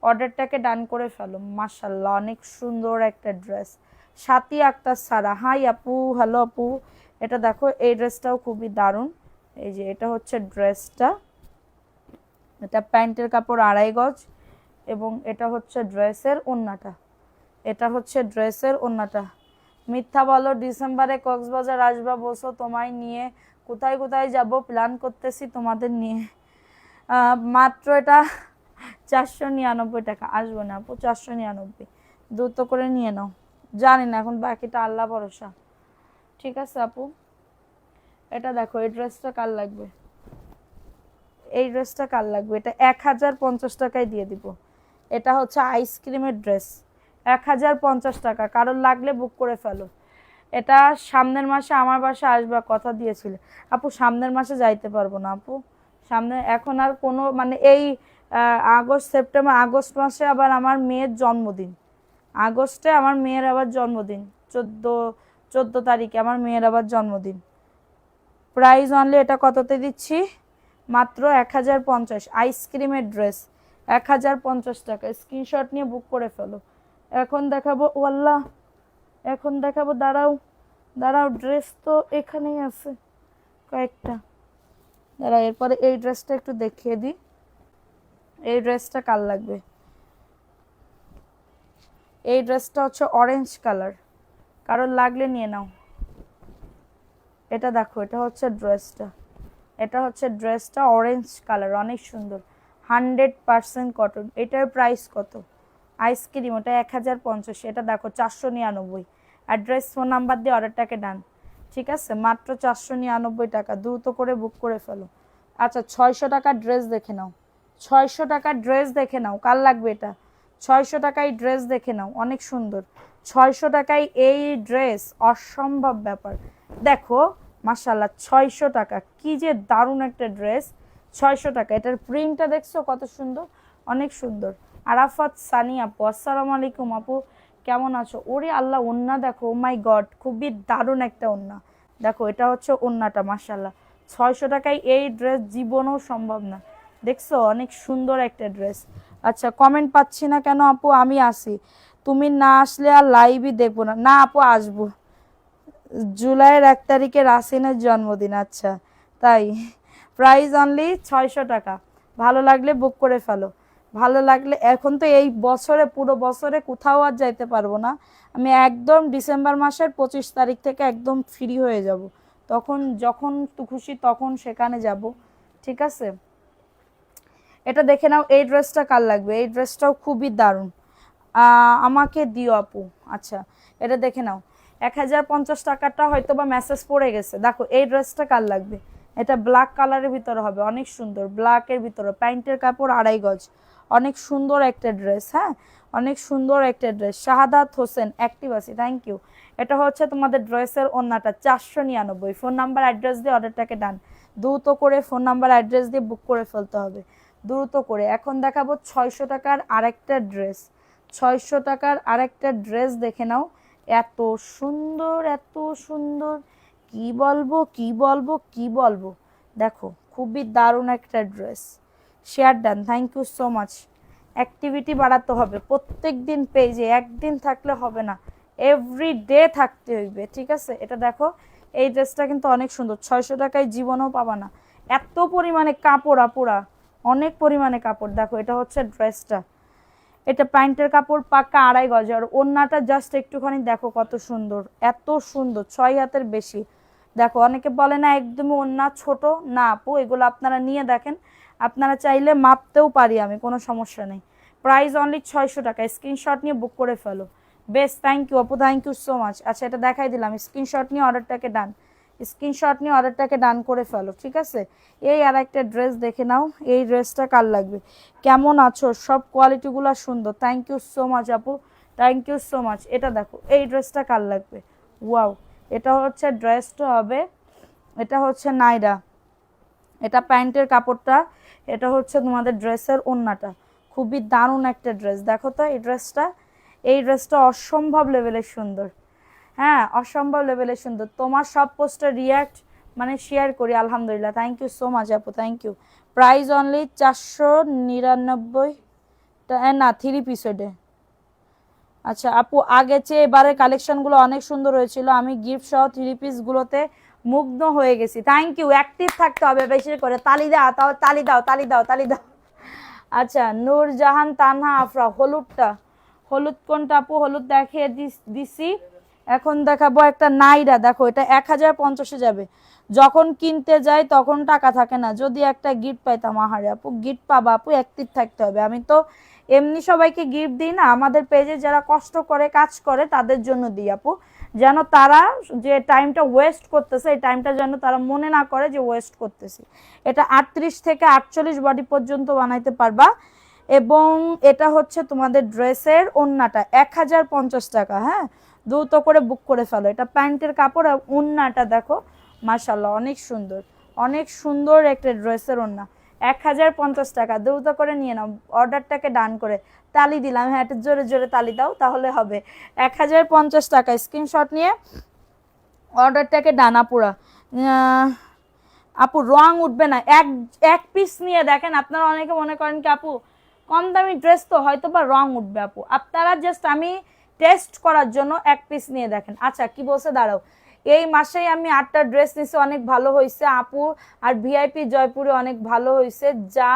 অর্ডারটাকে ডান করে ফেলো। মাশাল্লাহ অনেক সুন্দর একটা ড্রেস। সাথী আক্তার সারা, হাই আপু, হ্যালো আপু, এটা দেখো, এই ড্রেসটাও খুবই দারুণ। এই যে এটা হচ্ছে ড্রেসটা, এটা প্যান্টের কাপড় 2.5 গজ, এবং এটা হচ্ছে ড্রেসের ওড়নাটা। এটা হচ্ছে ড্রেসের ওড়নাটা। মিথ্যা বলো, ডিসেম্বরে কক্সবাজার আসবা, বসো তোমায় নিয়ে, কোথায় কোথায় যাব প্ল্যান করতেছি তোমাদের নিয়ে। মাত্র এটা 499 টাকা। আসবো না আপু, 499, দ্রুত করে নিয়ে নাও। জানি না এখন বাকিটা আল্লাহ ভরসা। ঠিক আছে আপু, এটা দেখো, এই ড্রেসটা কার লাগবে? এই ড্রেসটা কার লাগবে? এটা 1050 টাকায় দিয়ে দিব। এটা হচ্ছে আইসক্রিমের ড্রেস, 1050 টাকা। কারোর লাগলে বুক করে ফেলো। এটা সামনের মাসে আমার বাসায় আসবা, কথা দিয়েছিল আপু। সামনের মাসে যাইতে পারবো না আপু, সামনে এখন আর কোনো মানে এই আগস্ট সেপ্টেম্বর, আগস্ট মাসে আবার আমার মেয়ের জন্মদিন। আগস্টে আমার মেয়ের আবার জন্মদিন, 14 তারিখে আমার মেয়ের আবার জন্মদিন। প্রাইস অনলি এটা কততে দিচ্ছি? মাত্র 1050। আইসক্রিমের ড্রেস 1050 টাকা। স্ক্রিনশট নিয়ে বুক করে ফেলো। এখন দেখাবো, ওয়াল্লাহ এখন দেখাবো, দাঁড়াও দাঁড়াও, ড্রেস তো এখানেই আছে কয়েকটা, দাঁড়াও। এরপরে এই ড্রেসটা একটু দেখিয়ে দিই। এই ড্রেসটা কার লাগবে? এই ড্রেসটা হচ্ছে অরেঞ্জ কালার, কারোর লাগলে নিয়ে নাও। এটা দেখো, এটা হচ্ছে ড্রেসটা, এটা হচ্ছে ড্রেসটা অরেঞ্জ কালার, অনেক সুন্দর, 100% কটন। এটার প্রাইস কত? আইসক্রিম, ওটা 1050। এটা দেখো 499। অ্যাড্রেস, ফোন নাম্বার দিয়ে অর্ডারটাকে ডান। ঠিক আছে, মাত্র 499 টাকা। দ্রুত করে বুক করে ফেলো। আচ্ছা, 600 টাকার ড্রেস দেখে নাও, 600 টাকার ড্রেস দেখে নাও, কার লাগবে এটা? 600 টাকায় ড্রেস দেখে নাও, অনেক সুন্দর। 600 টাকায় এই ড্রেস, অসম্ভব ব্যাপার। দেখো মাশাআল্লাহ, 600 টাকা, কি যে দারুণ একটা ড্রেস। 600 টাকা। এটার প্রিন্টটা দেখছো কত সুন্দর, অনেক সুন্দর। আরাফাত সানি আপু, আসসালামু আলাইকুম আপু, কেমন আছো? ওরে আল্লাহ, ওন্না দেখো, ও মাই গড, খুবই দারুণ একটা ওন্না। দেখো, এটা হচ্ছে ওন্নাটা, মাশাআল্লাহ। 600 টাকায় এই ড্রেস জীবনেও সম্ভব না। দেখছো, অনেক সুন্দর একটা ড্রেস। আচ্ছা, কমেন্ট পাচ্ছি না কেন আপু? আমি আসি, তুমি না আসলে আর লাইভই দেখবো না। না আপু, আসবো। জুলাইয়ের 1 তারিখে রাসিনের জন্মদিন। আচ্ছা, তাই। প্রাইস অনলি 600 টাকা। ভালো লাগলে বুক করে ফেলো। ভালো লাগলে, এখন তো এই বছরে, পুরো বছরে কোথাও আর যাইতে পারবো না। আমি একদম ডিসেম্বর মাসের 25 তারিখ থেকে একদম ফ্রি হয়ে যাব। তখন যখন খুশি তখন সেখানে যাব। ঠিক আছে, এটা দেখে নাও। এই ড্রেসটা কার লাগবে? এই ড্রেসটাও খুবই দারুণ। আমাকে দিও আপু। আচ্ছা, এটা দেখে নাও। 1050 টাকাটা হয়তো বা মেসেজ পড়ে গেছে। দেখো, এই ড্রেসটা কার লাগবে? এটা ব্ল্যাক কালারের ভিতরে হবে, অনেক সুন্দর, ব্ল্যাকের ভিতরে, প্যান্টের কাপড় 2.5 গজ, অনেক সুন্দর একটা ড্রেস। হ্যাঁ, অনেক সুন্দর একটা ড্রেস। শাহাদাত হোসেন, অ্যাক্টিভ আছি, থ্যাংক ইউ। এটা হচ্ছে তোমাদের ড্রেসের ওড়নাটা, 499। ফোন নাম্বার অ্যাড্রেস দিয়ে অর্ডারটাকে ডান। দ্রুত করে ফোন নাম্বার অ্যাড্রেস দিয়ে বুক করে ফেলতে হবে, দ্রুত করে। এখন দেখাবো 600 টাকার আরেকটা ড্রেস। 600 টাকার আরেকটা ড্রেস দেখে নাও, এত সুন্দর, এত সুন্দর, কি বলবো কি বলবো কি বলবো। দেখো, খুবই দারুণ একটা dress. Share done, thank you so much. Activity বাড়াতে হবে প্রত্যেক দিন পেজে, একদিন থাকলে হবে না, এভরি ডে থাকতে হইবে। ঠিক আছে, এটা দেখো, এই ড্রেসটা কিন্তু অনেক সুন্দর। 600 টাকায় জীবনেও পাবা না, এত পরিমাণে কাপড় আপুরা, অনেক পরিমাণে কাপড়। দেখো, এটা হচ্ছে ড্রেসটা, এটা প্যান্টের কাপড় পাক্কা 2.5 গজ, আর ওড়নাটা জাস্ট একটুখানি দেখো কত সুন্দর, এত সুন্দর, 6 হাতের বেশি। দেখো, অনেকে বলে না একদমই ওড়না ছোট, না আপু, এগুলো আপনারা নিয়ে দেখেন, আপনারা চাইলে মাপতেও পারি আমি, কোনো সমস্যা নেই। প্রাইস অনলি 600 টাকা। স্ক্রিনশট নিয়ে বুক করে ফেলো। বেশ, থ্যাংক ইউ আপু, থ্যাংক ইউ সো মাচ। আচ্ছা, এটা দেখাই দিলাম, স্ক্রিনশট নিয়ে অর্ডারটাকে ডান, স্ক্রিনশট নিয়ে অর্ডারটাকে ডান করে ফেলো। ঠিক আছে, এই আর একটা ড্রেস দেখে নাও। এই ড্রেসটা কার লাগবে? কেমন আছো? সব কোয়ালিটিগুলো সুন্দর, থ্যাংক ইউ সো মাচ আপু, থ্যাংক ইউ সো মাচ। এটা দেখো, এই ড্রেসটা কার লাগবে? ওয়াও, এটা হচ্ছে ড্রেসটা হবে, এটা হচ্ছে নাইরা, এটা প্যান্টের কাপড়টা, এটা হচ্ছে তোমাদের ড্রেসের ওড়নাটা। খুবই দারুণ একটা ড্রেস। দেখো তো এই ড্রেসটা, এই ড্রেসটা অসম্ভব লেভেলের সুন্দর। হ্যাঁ, অসম্ভব লেভেলের সুন্দর। তোমার সব পোস্টার রিয়াক্ট মানে শেয়ার করি, আলহামদুলিল্লাহ, থ্যাংক ইউ সো মাচ আপু, থ্যাংক ইউ। প্রাইস অনলি 499, না 3 পিস ওইটা। আচ্ছা আপু, আগে চেয়ে এবারে কালেকশনগুলো অনেক সুন্দর হয়েছিল। আমি গিফট সহ 3 পিসগুলোতে মুগ্ধ হয়ে গেছি। Thank you. অ্যাক্টিভ থাকতে হবে বেশি করে, তালি দাও, তাও তালি দাও, তালি দাও, তালি দাও। আচ্ছা, নূরজাহান তানহা আফরা, হলুদটা, হলুদ কোনটা আপু? হলুদ দেখিয়ে দিছি। এখন দেখাবো একটা নাইরা, দেখো এটা 1050-এ যাবে। যখন কিনতে যাই তখন টাকা থাকে না, যদি একটা গিফট পাইতাম। আহারে আপু, গিফট পাবা আপু, অ্যাক্টিভ থাকতে হবে। আমি তো এমনি সবাইকে গিফট দিই না, আমাদের পেজে যারা কষ্ট করে কাজ করে তাদের জন্য দিই আপু, যেন তারা যে টাইমটা ওয়েস্ট করতেছে এই টাইমটা যেন তারা মনে না করে যে ওয়েস্ট করতেছি। এটা 38 থেকে 48 বডি পর্যন্ত বানাইতে পারবা। এবং এটা হচ্ছে তোমাদের ড্রেসের ওড়নাটা 1050 টাকা। হ্যাঁ, দ্রুত করে বুক করে ফেলো। এটা প্যান্টের কাপড় আর ওড়নাটা দেখো, মাশাল্লাহ অনেক সুন্দর, অনেক সুন্দর একটা ড্রেসের ওড়না। 1050 টাকা, দ্রুত করে নিয়ে নাও। অর্ডারটাকে ডান করে তালি দিলাম। হ্যাঁ, একটু জোরে জোরে তালি দাও, তাহলে হবে। 1050 টাকা, স্ক্রিনশট নিয়ে অর্ডারটাকে ডানা পুরা। আপু রং উঠবে না, এক পিস নিয়ে দেখেন। আপনারা অনেকে মনে করেন কি আপু কম দামি ড্রেস তো হয়তো বা রং উঠবে। আপু আপনারা জাস্ট আমি টেস্ট করার জন্য এক পিস নিয়ে দেখেন। আচ্ছা কি বলছে, দাঁড়াও, এই মাসেই আমি 8টা ড্রেস নিছি, অনেক ভালো হয়েছে আপু। আর ভিআইপি জয়পুরে অনেক ভালো হয়েছে, যা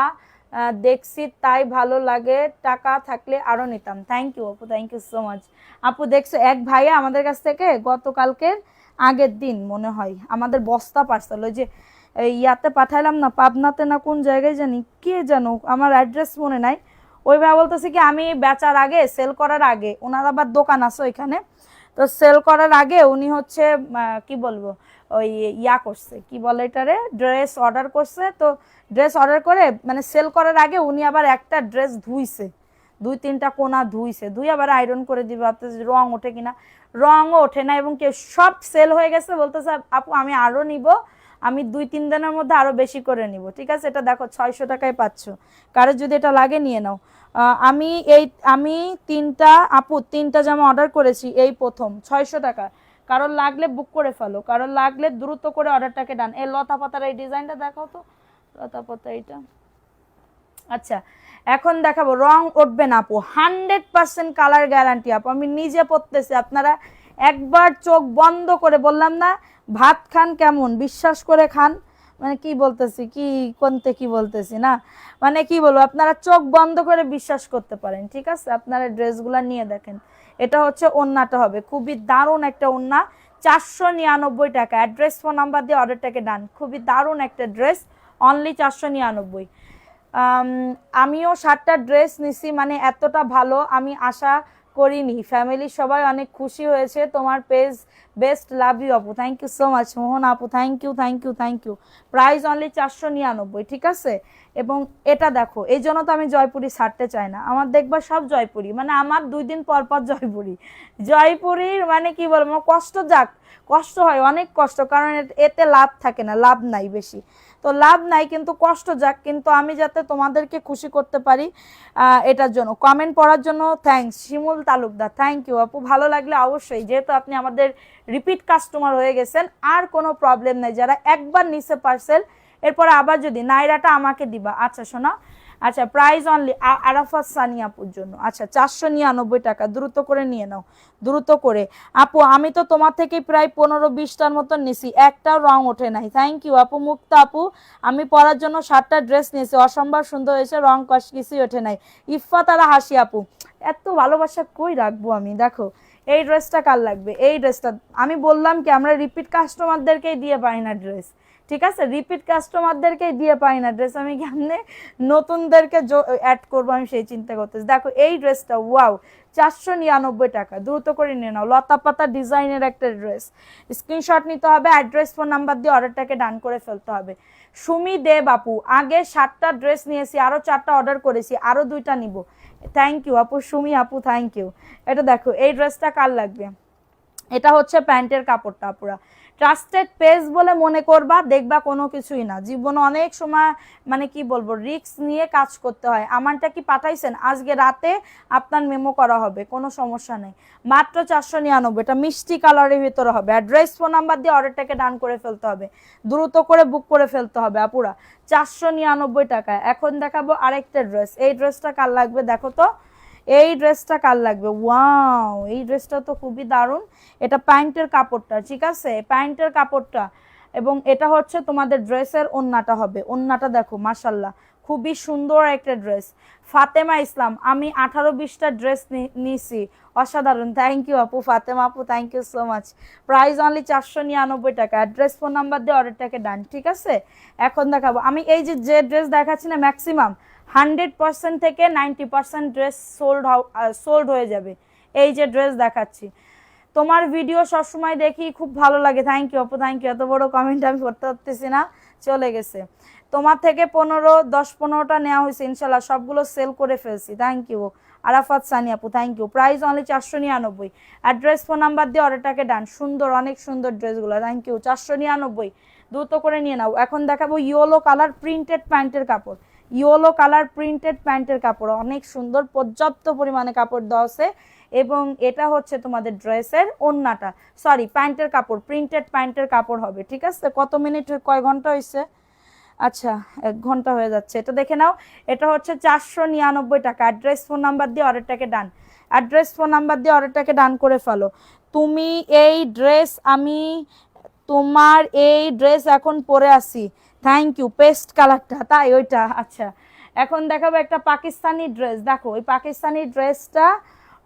দেখছি তাই ভালো লাগে, টাকা থাকলে আরো নিতাম। থ্যাংক ইউ আপু, থ্যাংক ইউ সো মাচ। আপু দেখছো, এক ভাইয়া আমাদের কাছ থেকে গতকালকের আগের দিন মনে হয় আমাদের বস্তা পার্সেল, ওই যে ইয়াতে পাঠাইলাম না, পাবনাতে না কোন জায়গায় জানি, কে জানো, আমার অ্যাড্রেস মনে নাই। ওই ভাই বলতেছে কি আমি বেচার আগে, সেল করার আগে, ওনার আবার দোকান আছে ওইখানে, তো সেল করার আগে উনি হচ্ছে কি বলবো ওই ইয়া করছে, কি বলে এটারে, ড্রেস অর্ডার করছে। তো ড্রেস অর্ডার করে মানে সেল করার আগে উনি আবার একটা ড্রেস ধুইছে, 2-3টা কোনা ধুইছে, ধুই আবার আয়রন করে দিবে, ভাবতেছে রং ওঠে কিনা, রঙও ওঠে না। এবং সব সেল হয়ে গেছে, বলতেছে আপু আমি আরো নিব, আমি 2-3 দিনের মধ্যে আরো বেশি করে নিব। ঠিক আছে, এটা দেখো 600 টাকায় পাচ্ছ, কারো যদি এটা লাগে নিয়ে নাও। আমি 3টা জামা অর্ডার করেছি, এই প্রথম 600 টাকা। কারোর লাগলে বুক করে ফেলো, কারোর লাগলে দ্রুত করে অর্ডারটাকে ডান। এই লতা পাতার এই ডিজাইনটা দেখাও তো, লতা পাতা এইটা। আচ্ছা, এখন দেখাবো, রং উঠবে না আপু, 100% কালার গ্যারান্টি আপু, আমি নিজে পরতেছি। আপনারা একবার চোখ বন্ধ করে, বললাম না ভাত খান কেমন, বিশ্বাস করে খান, মানে কি বলতেছি, কি কোনতে কি বলতেছি না, মানে কি বলবো, আপনারা চোখ বন্ধ করে বিশ্বাস করতে পারেন। ঠিক আছে, আপনারা ড্রেসগুলো নিয়ে দেখেন। এটা হচ্ছে ওন্নাটা, হবে খুবই দারুণ একটা ওন্না, 499 টাকা। অ্যাড্রেস ফোন নাম্বার দিয়ে অর্ডারটাকে ডান। খুবই দারুণ একটা ড্রেস, অনলি 499। আমিও 7টা ড্রেস নিছি, মানে এতটা ভালো আমি আশা করিনি। ফ্যামিলির সবাই অনেক খুশি হয়েছে। তোমার পেজ বেস্ট, লাভ ইউ আপু, thank you so much. Mohan আপু thank you, thank you, thank you. Price only 499। ঠিক আছে, এবং এটা দেখো, এই জন্য তো আমি জয়পুরি ছাড়তে চাই না। আমার দেখবা সব জয়পুরি, মানে আমার 2 দিন পর পর জয়পুরি, জয়পুরির মানে কি বলবো, কষ্ট যাক, কষ্ট হয় অনেক কষ্ট, কারণ এতে লাভ থাকে না, লাভ নাই বেশি, তো লাভ নাই, কিন্তু কষ্ট যাক, কিন্তু আমি যাতে তোমাদেরকে খুশি করতে পারি এটার জন্য। কমেন্ট পড়ার জন্য thanks Shimul Talukdar, thank you আপু। ভালো লাগলে অবশ্যই, যেহেতু আপনি আমাদের রিপিট কাস্টমার হয়ে গেছেন, আর কোনো প্রবলেম নাই। যারা একবার নিচে পার্সেল, এরপরে আবার যদি নাইরাটা আমাকে দিবা। আচ্ছা শোনা, আচ্ছা প্রাইস অনলি আরাফাত সানি আপুর জন্য, আচ্ছা 499 টাকা, দ্রুত করে নিয়ে নাও, দ্রুত করে। আপু আমি তো তোমার থেকে প্রায় 15-20টার মতন নিছি, একটাও রং ওঠে নাই। থ্যাংক ইউ আপু। মুক্তা আপু, আমি পরার জন্য 7টা ড্রেস নিয়েছি, অসম্ভব সুন্দর হয়েছে, রং কষ কিছুই ওঠে নাই। ইফাত আর হাসি আপু, এত ভালোবাসা কই রাখবো আমি। দেখো এই ড্রেসটা কার লাগবে, এই ড্রেসটা আমি বললাম কি আমরা রিপিট কাস্টমারদেরকেই দিয়ে পাই না ড্রেস। ঠিক আছে, রিপিট কাস্টমারদেরকেই দিয়ে পাই না ড্রেস, আমি কেমনে নতুনদেরকে অ্যাড করবো, আমি সেই চিন্তা করতেছি। দেখো এই ড্রেসটা, ওয়াও, 499 টাকা, দ্রুত করে নিয়ে নাও। লতা পাতা ডিজাইনের একটা ড্রেস, স্ক্রিনশট নিতে হবে, অ্যাড্রেস ফোন নাম্বার দিয়ে অর্ডারটাকে ডান করে ফেলতে হবে। সুমি দেব আপু, আগে 7টা ড্রেস নিয়েছি, আরো 4টা অর্ডার করেছি, আরো 2টা নিব। থ্যাংক ইউ আপু, সুমি আপু থ্যাংক ইউ। এটা দেখো এই ড্রেসটা কার লাগবে, এটা হচ্ছে প্যান্টের কাপড়টা। পুরা ট্রাস্টেড পেজ বলে মনে করবা, দেখবা কোনো কিছুই না। জীবনে অনেক সময় মানে কি বলবো রিস্ক নিয়ে কাজ করতে হয়। আমারটা কি পাঠাইছেন, আজকে রাতে আপনার মেমো করা হবে, কোনো সমস্যা নেই। মাত্র 499, এটা মিষ্টি কালারের ভিতরে হবে। অ্যাড্রেস ফোন নাম্বার দিয়ে অর্ডারটাকে ডান করে ফেলতে হবে, দ্রুত করে বুক করে ফেলতে হবে আপুরা, 499 টাকা। এখন দেখাবো আরেকটা ড্রেস, এই ড্রেসটা কার লাগবে দেখো তো, এই ড্রেসটা কার লাগবে, ওয়াও এই ড্রেসটা তো খুবই দারুণ। এটা প্যান্টের কাপড়টা, ঠিক আছে, প্যান্টের কাপড়টা এবং এটা হচ্ছে তোমাদের ড্রেসের ওন্নাটা হবে। ওন্নাটা দেখো মাশাল্লাহ খুবই সুন্দর একটা ড্রেস। ফাতেমা ইসলাম, আমি 18-20টা ড্রেস নিছি, অসাধারণ। থ্যাংক ইউ আপু, ফাতেমা আপু thank you so much. Price only 499 টাকা। অ্যাড্রেস ফোন নাম্বার দিয়ে অর্ডারটাকে ডান, ঠিক আছে? এখন দেখাবো আমি এই যে ড্রেস দেখাচ্ছি না, ম্যাক্সিমাম 100% থেকে 90% ড্রেস সোল্ড হয়ে যাবে। এই যে ড্রেস দেখাচ্ছি, তোমার ভিডিও সবসময় দেখি, খুব ভালো লাগে। থ্যাংক ইউ আপু, থ্যাংক ইউ। এত বড় কমেন্ট আমি পড়তে পারতেছি না, চলে গেছে। তোমার থেকে 10-15টা নেওয়া হয়েছে, ইনশাল্লাহ সবগুলো সেল করে ফেলছি। থ্যাংক ইউ আরাফাত সানি আপু, thank you. Price only 499। Address phone number দিয়ে অর্ডারটাকে ডান। সুন্দর, অনেক সুন্দর ড্রেসগুলো, থ্যাংক ইউ। 499, দ্রুত করে নিয়ে নাও। এখন দেখাবো ইয়েলো কালার প্রিন্টেড প্যান্টের কাপড়। ইয়েলো কালার প্রিন্টেড প্যান্টের কাপড় অনেক সুন্দর, পর্যাপ্ত পরিমাণে কাপড় দেওয়া আছে। এবং এটা হচ্ছে তোমাদের ড্রেসের ওন্নাটা, সরি প্যান্টের কাপড়, প্রিন্টেড প্যান্টের কাপড় হবে, ঠিক আছে? কত মিনিট, কয় ঘন্টা হয়েছে? আচ্ছা 1 ঘন্টা হয়ে যাচ্ছে। এটা দেখে নাও, এটা হচ্ছে 499 টাকা। অ্যাড্রেস ফোন নাম্বার দিয়ে অর্ডারটাকে ডান। অ্যাড্রেস ফোন নাম্বার দিয়ে অর্ডারটাকে ডান করে ফেলো। তুমি এই ড্রেস, আমি তোমার এই ড্রেস এখন পরে আসি। Thank you. পেস্ট কালারটা, তাই ওইটা, আচ্ছা। এখন দেখাবো একটা পাকিস্তানি ড্রেস। দেখো এই পাকিস্তানি ড্রেসটা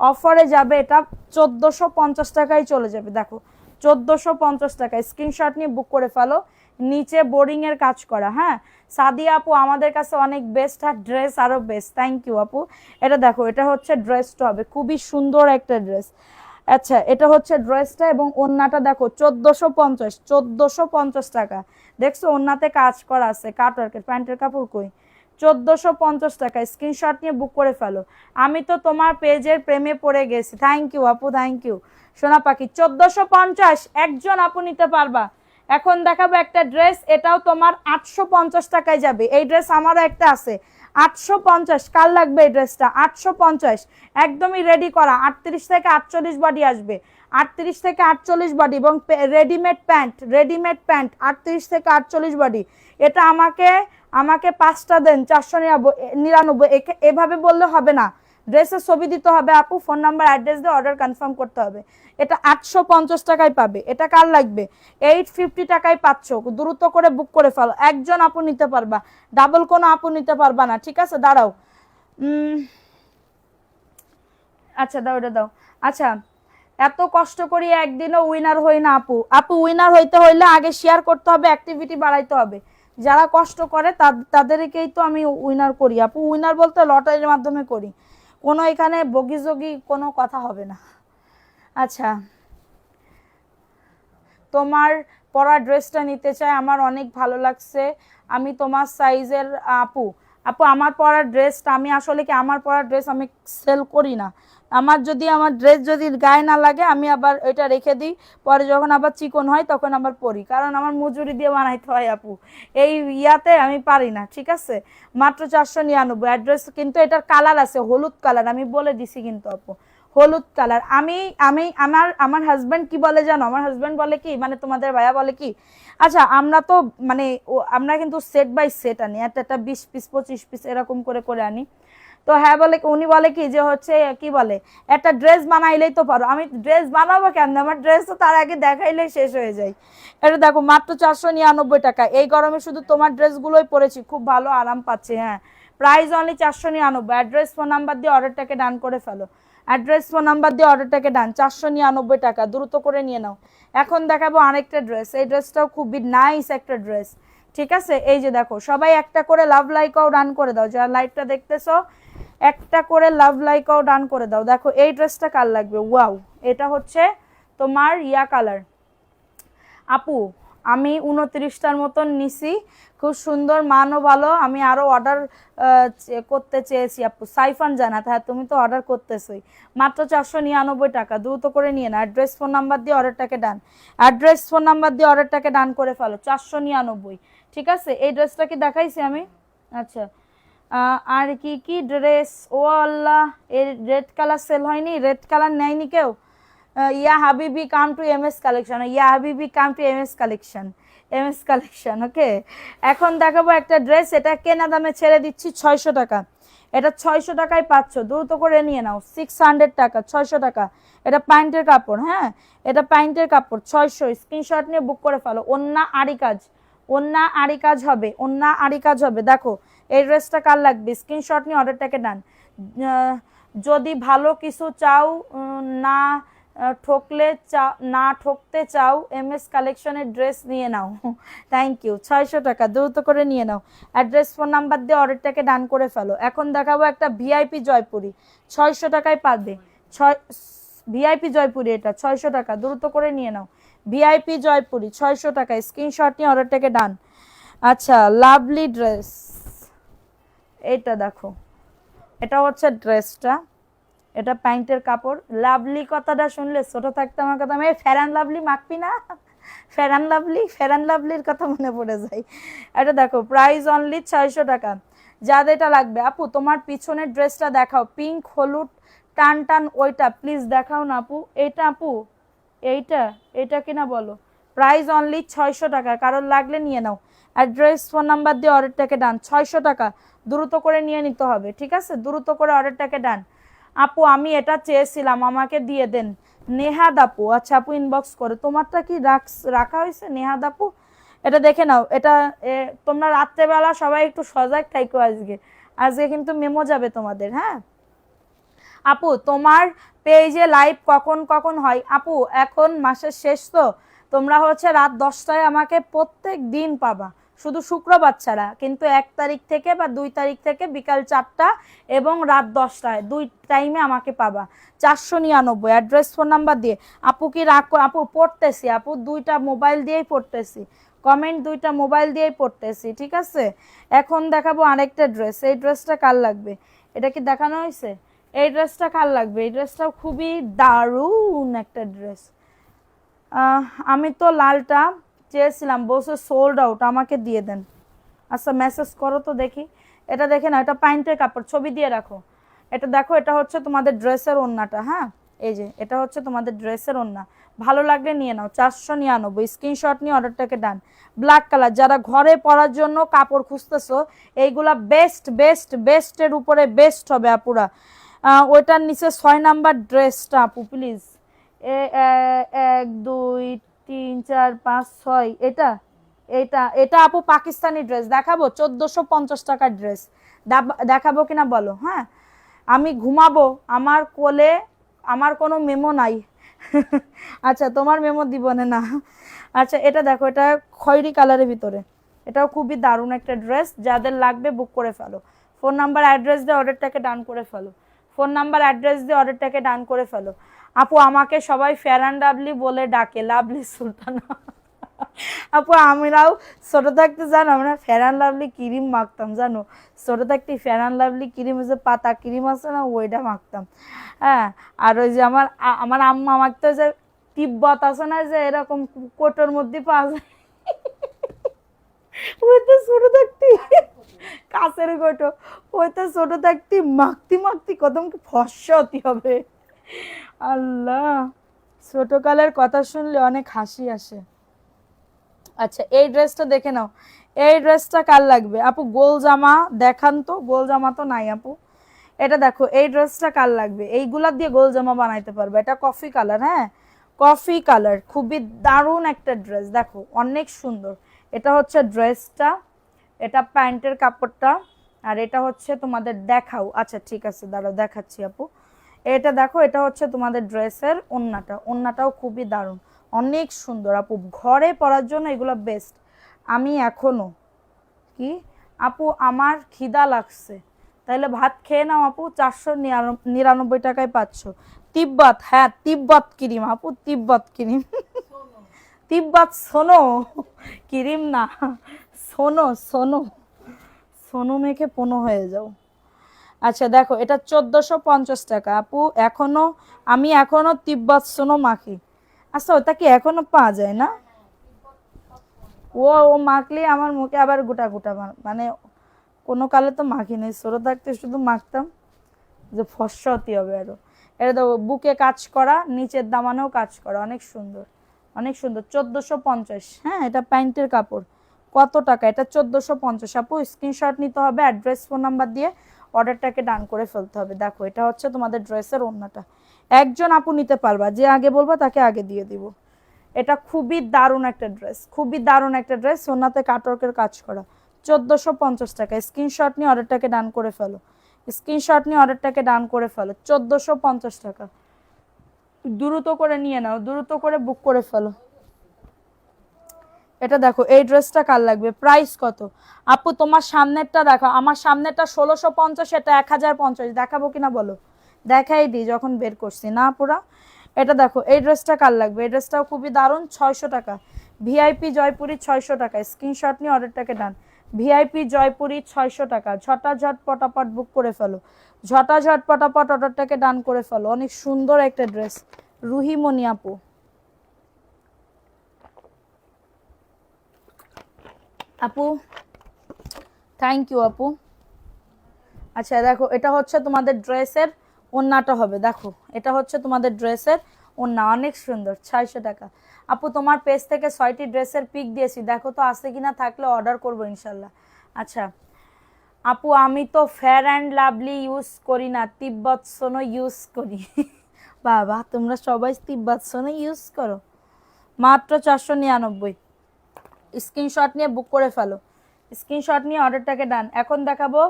অফারে যাবে, এটা 1450 টাকায় চলে যাবে। দেখো 1450 টাকায়, স্ক্রিনশট নিয়ে বুক করে ফেলো। নিচে বোর্ডিং এর কাজ করা, হ্যাঁ। সাদিয়া আপু, আমাদের কাছে অনেক বেস্ট, আর ড্রেস আরো বেস্ট। থ্যাংক ইউ আপু। এটা দেখো, এটা হচ্ছে ড্রেসটা হবে, খুবই সুন্দর একটা ড্রেস। আচ্ছা, এটা হচ্ছে ড্রেসটা এবং ওন্নাটা দেখো 1450 টাকা। দেখছো ওন্নাতে কাজ করা আছে, কাটওয়ার্কের। প্যান্টের কাপড় কই? 1450 টাকা। স্ক্রিনশট নিয়ে বুক করে ফেলো। আমি তো তোমার পেজের প্রেমে পড়ে গেছি। থ্যাংক ইউ আপু, থ্যাংক ইউ সোনা পাখি। 1450 একজন আপু নিতে পারবা। এখন দেখাবো একটা ড্রেস, এটাও তোমার 850 টাকায় যাবে। এই ড্রেস আমারও একটা আছে, 850। কার লাগবে এই ড্রেসটা? 850, একদমই রেডি করা। 38 থেকে 48 বডি আসবে, 38 থেকে 48 বডি, এবং রেডিমেড প্যান্ট, 38 থেকে 48 বডি। এটা আমাকে 5টা দেন, 499। এভাবে বললে হবে না, ড্রেসের ছবি দিতে হবে আপু, ফোন নাম্বার অ্যাড্রেস দিয়ে অর্ডার কনফার্ম করতে হবে। এটা 850 টাকায় পাবে। এটা কার লাগবে? 850 টাকায় পাচ্ছ, দ্রুত করে বুক করে ফেলো। একজন আপু নিতে পারবা, ডাবল কোনো আপু নিতে পারবা না, ঠিক আছে? দাঁড়াও, আচ্ছা দাও, এটা দাও। আচ্ছা, এত কষ্ট করি একদিনও উইনার হই না আপু। আপু উইনার হইতে হইলে আগে শেয়ার করতে হবে, অ্যাক্টিভিটি বাড়াইতে হবে। যারা কষ্ট করে তাদেরকেই তো আমি উইনার করি আপু। উইনার বলতে লটারির মাধ্যমে করি, কোনো এখানে বগিজগি কোনো কথা হবে না। আচ্ছা, তোমার পরা ড্রেসটা নিতে চাই, আমার অনেক ভালো লাগছে। আমি তোমার সাইজের আপু। আপু আমার পরা ড্রেসটা, আমি আসলে কি, আমার পরা ড্রেস আমি সেল করি না। আমার ড্রেস যদি গায়ে না লাগে, আমি আবার এটা রেখে দিই, পরে যখন আবার চিকন হয় তখন আবার পরি, কারণ আমার মজুরি দিয়ে বানাইতে হয় আপু। এই ইয়াতে আমি পারি না, ঠিক আছে? মাত্র 499। অ্যাড্রেস কিন্তু এটার কালার আছে, হলুদ কালার, আমি বলে দিছি কিন্তু আপু, হলুদ কালার। আমি আমি আমার হাজব্যান্ড কি বলে জানো? আমার হাজব্যান্ড বলে কি, মানে তোমাদের ভাইয়া বলে কি, আচ্ছা আমরা তো মানে আমরা কিন্তু সেট বাই সেট আনি, একটা 20 পিস 25 পিস এরকম করে করে আনি। তো হ্যাঁ বলে, উনি বলে কি যে হচ্ছে কি বলে, একটা ড্রেস বানাইলেই তো পারো। আমি ড্রেস বানাবো কেমন? আমার ড্রেস তো তার আগে দেখাইলেই শেষ হয়ে যায়। এটা দেখো মাত্র 499 টাকা। এই গরমে শুধু তোমার ড্রেসগুলোই পরেছি, খুব ভালো আরাম পাচ্ছি। হ্যাঁ, price only 499। Address phone number দিয়ে অর্ডারটাকে ডান করে ফেলো। অ্যাড্রেস ফোন নাম্বার দিয়ে অর্ডারটাকে ডান। 499 টাকা, দ্রুত করে নিয়ে নাও। এখন দেখাবো আরেকটা ড্রেস। এই ড্রেসটাও খুবই নাইস একটা ড্রেস, ঠিক আছে? এই যে দেখো, সবাই একটা করে লাভ লাইকও ডান করে দাও, যারা লাইভটা দেখতেছো একটা করে লাভ লাইকও ডান করে দাও। দেখো এই ড্রেসটা কার লাগবে? ওয়াও, এটা হচ্ছে তোমার ইয়া কালার আপু। আমি 29টার মতন নিছি, খুব সুন্দর, মানও ভালো। আমি আরো অর্ডার করতে চেয়েছি আপু। সাইফান জানাত, হ্যাঁ তুমি তো অর্ডার করতেছই। মাত্র 499 টাকা, দ্রুত করে নিয়ে না। অ্যাড্রেস ফোন নাম্বার দিয়ে অর্ডারটাকে ডান। অ্যাড্রেস ফোন নাম্বার দিয়ে অর্ডারটাকে ডান করে ফেলো। 499, ঠিক আছে? এই ড্রেসটা কি দেখাইছি আমি? আচ্ছা, আর কি কি ড্রেস? ও আল্লাহ, এর রেড কালার সেল হয়নি, রেড কালার নেয়নি কেউ? ইয়া হাবিবি কাম টু এমএস কালেকশন, ইয়া হাবিবি come to MS collection, MS collection. Okay, এখন দেখাবো একটা ড্রেস, এটা কেনা দামে ছেড়ে দিচ্ছি 600 টাকা। এটা 600 টাকায় পাচ্ছ, দ্রুত করে নিয়ে নাও। 600 টাকা, 600 টাকা। এটা প্যান্টের কাপড়, হ্যাঁ এটা প্যান্টের কাপড়, 600। স্ক্রিনশট নিয়ে বুক করে ফেলো। ওন্না আরি কাজ, ওন্না আরি কাজ হবে, ওন্না আরি কাজ হবে। দেখো এই ড্রেসটা কার লাগবে, স্ক্রিনশট নিয়ে অর্ডারটাকে ডান। যদি ভালো কিছু চাও, না ঠকলে না ঠকতে চাও, MS কালেকশনের ড্রেস নিয়ে নাও। Thank you. 600 টাকা, দ্রুত করে নিয়ে নাও। অ্যাড্রেস ফোন নাম্বার দিয়ে অর্ডারটাকে ডান করে ফেলো। এখন দেখাবো একটা ভিআইপি জয়পুরি, 600 টাকায় পাবে। ভিআইপি জয়পুরি, এটা 600 টাকা, দ্রুত করে নিয়ে নাও। ভিআইপি জয়পুরি 600 টাকা, স্ক্রিনশট নিয়ে অর্ডারটাকে ডান। আচ্ছা লাভলি ড্রেস, এইটা দেখো, এটা হচ্ছে ড্রেসটা, এটা প্যান্টের কাপড়। লাভলি কথাটা শুনলে ছোট থাকতে আমার কথা, আমি ফেরান লাভলি মাখবি না, ফেরান লাভলি, ফেরান লাভলির কথা মনে পড়ে যায়। এটা দেখো প্রাইস অনলি 600 টাকা। যাদের এটা লাগবে আপু তোমার পিছনের ড্রেসটা দেখাও, পিঙ্ক হলুদ টান টান ওইটা প্লিজ দেখাও না আপু। এইটা আপু, এইটা, এটা কিনা বলো। প্রাইস অনলি 600 টাকা, কারোর লাগলে নিয়ে নাও। অ্যাড্রেস ফোন নাম্বার দিয়ে অর্ডারটাকে ডান। 600 টাকা, দ্রুত করে নিয়ে নিতে হবে, ঠিক আছে, দ্রুত করে অর্ডারটাকে ডান। আপু আমি এটা চেয়েছিলাম, আমাকে দিয়ে দেন। নেহাদ আপু, আচ্ছা আপু ইনবক্স করে, তোমারটা কি রাখা হয়েছে নেহাদ আপু? এটা দেখে নাও। এটা তোমরা রাত্রেবেলা সবাই একটু সজাগ থাকো, আজকে আজকে কিন্তু মেমো যাবে তোমাদের, হ্যাঁ। আপু তোমার পেজে লাইভ কখন কখন হয়? আপু এখন মাসের শেষ তো, তোমরা হচ্ছে রাত 10টায় আমাকে প্রত্যেক দিন পাবা, শুধু শুক্রবার ছাড়া। কিন্তু 1 তারিখ থেকে বা 2 তারিখ থেকে বিকাল 4টা এবং রাত 10টায়, 2 টাইমে আমাকে পাবা। 499 অ্যাড্রেস ফোন নাম্বার দিয়ে। আপু কি রাগ, আপু পড়তেছি, আপু 2টা মোবাইল দিয়েই পড়তেছি, কমেন্ট 2টা মোবাইল দিয়েই পড়তেছি, ঠিক আছে। এখন দেখাবো আরেকটা ড্রেস। এই ড্রেসটা কার লাগবে? এটা কি দেখানো হয়েছে? এই ড্রেসটা কার লাগবে? এই ড্রেসটাও খুবই দারুণ একটা ড্রেস। আমি তো লালটা চেয়েছিলাম, বলছে সোল্ড আউট, আমাকে দিয়ে দেন। আচ্ছা মেসেজ করো তো দেখি। এটা দেখে না, এটা প্যান্টের কাপড়, ছবি দিয়ে রাখো। এটা দেখো, এটা হচ্ছে তোমাদের ড্রেসের ওড়নাটা, হ্যাঁ এই যে এটা হচ্ছে তোমাদের ড্রেসের ওড়না। ভালো লাগলে নিয়ে নাও। 499, স্ক্রিনশট নিয়ে অর্ডারটাকে ডান। ব্ল্যাক কালার, যারা ঘরে পরার জন্য কাপড় খুঁজতেছো, এইগুলা বেস্ট বেস্ট বেস্টের উপরে বেস্ট হবে আপুরা। ওইটার নিচে 6 নাম্বার ড্রেসটা আপু প্লিজ। 1 2 3 4 5 6, এটা এটা এটা আপু পাকিস্তানি ড্রেস দেখাবো, 1450 টাকার ড্রেস দেখাবো কিনা বলো। হ্যাঁ আমি ঘুমাবো, আমার কোলে আমার কোনো মেমো নাই। আচ্ছা তোমার মেমো দিব না। আচ্ছা এটা দেখো, এটা খয়েরি কালারের ভিতরে, এটাও খুবই দারুণ একটা ড্রেস। যাদের লাগবে বুক করে ফেলো। ফোন নাম্বার অ্যাড্রেস দিয়ে অর্ডারটাকে ডান করে ফেলো। ফোন নাম্বার অ্যাড্রেস দিয়ে অর্ডারটাকে ডান করে ফেলো। আপু আমাকে সবাই ফেয়ার অ্যান্ড লাভলি বলে ডাকে, লাভলি সুলতানা। আপু আমরাও ছোট থাকতে জানো, আমরা ফেয়ার অ্যান্ড লাভলি ক্রিম মাখতাম, জানো ছোট থাকতে ফেয়ার অ্যান্ড লাভলি ক্রিম, যে পাতা ক্রিম আছে না, ওইটা মাখতাম। হ্যাঁ আর ওই যে আমার আমার আম্মা মাখতে, যে তিব্বত আছে না, যে এরকম কোটোর মধ্যে পাওয়া যায়, ওইটা ছোট থাকতে, কাছের কোটো, ওইটা ছোট থাকতে মাখতে মাখতে কত ফর্সা হতে হবে। আল্লাহ, ছোটকালের কথা শুনলে অনেক হাসি আসে। আচ্ছা এই ড্রেসটা দেখে নাও। এই ড্রেসটা কার লাগবে আপু? গোল জামা দেখান তো, গোল জামা তো নাই আপু। এটা দেখো, এই ড্রেসটা কার লাগবে? এইগুলা দিয়ে গোল জামা বানাইতে পারবে। এটা কফি কালার, হ্যাঁ কফি কালার, খুবই দারুণ একটা ড্রেস, দেখো অনেক সুন্দর। এটা হচ্ছে ড্রেসটা, এটা প্যান্টের কাপড়টা, আর এটা হচ্ছে তোমাদের দেখাও। আচ্ছা ঠিক আছে দাঁড়াও দেখাচ্ছি আপু। এটা দেখো, এটা হচ্ছে তোমাদের ড্রেসের ওড়নাটা, ওড়নাটাও খুবই দারুণ, অনেক সুন্দর আপু, ঘরে পরার জন্য এগুলো বেস্ট। আমি এখনো কি আপু, আমার খিদা লাগছে, তাহলে ভাত খেয়ে নাও আপু, 499 টাকায় পাচ্ছ। তিব্বত, হ্যাঁ তিব্বত ক্রিম আপু, তিব্বত ক্রিম। তিব্বত সোনো ক্রিম না, সোনো সোনো, সোনো মেখে পোনো হয়ে যাও। আচ্ছা দেখো, এটা 1450 টাকা আপু। আমি এখনো তিব্বত সোনো মাখি। আচ্ছা ওটা কি এখনো পাওয়া যায় না? ও ও মাখলে আমার মুখে আবার গোটা গোটা, মানে কোনো কালে তো মাখি নেই, ছোট থাকতে শুধু মাখতাম, যে ফর্সা হতে হবে আরো। এটা তো বুকে কাজ করা, নিচের দামানেও কাজ করা, অনেক সুন্দর, অনেক সুন্দর। 1450, হ্যাঁ এটা প্যান্টের কাপড়। কত টাকা? এটা 1450 আপু, স্ক্রিনশট নিতে হবে অ্যাড্রেস ফোন নাম্বার দিয়ে অর্ডারটাকে ডান করে ফেলতে হবে। দেখো এটা হচ্ছে তোমাদের ড্রেসের ওড়নাটা। একজন আপু নিতে পারবা, যে আগে বলবা তাকে আগে দিয়ে দিব। এটা খুবই দারুণ একটা ড্রেস, খুবই দারুণ একটা ড্রেস, ওড়নাতে কাটওয়ার্কের কাজ করা। 1450 টাকা। স্ক্রিনশট নিয়ে অর্ডারটাকে ডান করে ফেলো, স্ক্রিনশট নিয়ে অর্ডারটাকে ডান করে ফেলো। 1450 টাকা। দ্রুত করে নিয়ে নাও, দ্রুত করে বুক করে ফেলো। এটা দেখো, এই ড্রেসটা কার লাগবে? প্রাইস কত আপু? তোমার সামনেরটা দেখো, আমার সামনেরটা 1650, এটা 1050। দেখাবো কিনা বলো? দেখাই দিই যখন বের করছি না পুরা। এটা দেখো, এই ড্রেসটা কার লাগবে? এই ড্রেসটাও খুবই দারুণ, 600 টাকা। ভিআইপি জয়পুরি 600 টাকা। স্ক্রিনশট নিয়ে অর্ডারটাকে ডান। ভিআইপি জয়পুরি 600 টাকা। ঝটাঝট পটাপট বুক করে ফেলো, ঝটাঝট পটাপট অর্ডারটাকে ডান করে ফেলো। অনেক সুন্দর একটা ড্রেস, রুহিমণি আপু। আপু থ্যাংক ইউ আপু। আচ্ছা দেখো, এটা হচ্ছে তোমাদের ড্রেসের ওড়নাটা হবে। দেখো এটা হচ্ছে তোমাদের ড্রেসের ওড়না, অনেক সুন্দর, 600 টাকা। আপু তোমার পেজ থেকে 6টি ড্রেসের পিক দিয়েছি, দেখো তো আছে কিনা, থাকলে অর্ডার করবো ইনশাল্লাহ। আচ্ছা আপু, আমি তো ফেয়ার অ্যান্ড লাভলি ইউজ করি না, তিব্বত সোনো ইউজ করি। বাবা, তোমরা সবাই তিব্বত সোনো ইউজ করো? মাত্র 499। স্ক্রিনশট নিয়ে বুক করে ফেলো, স্ক্রিনশট নিয়ে অর্ডারটাকে ডান। এখন দেখাবো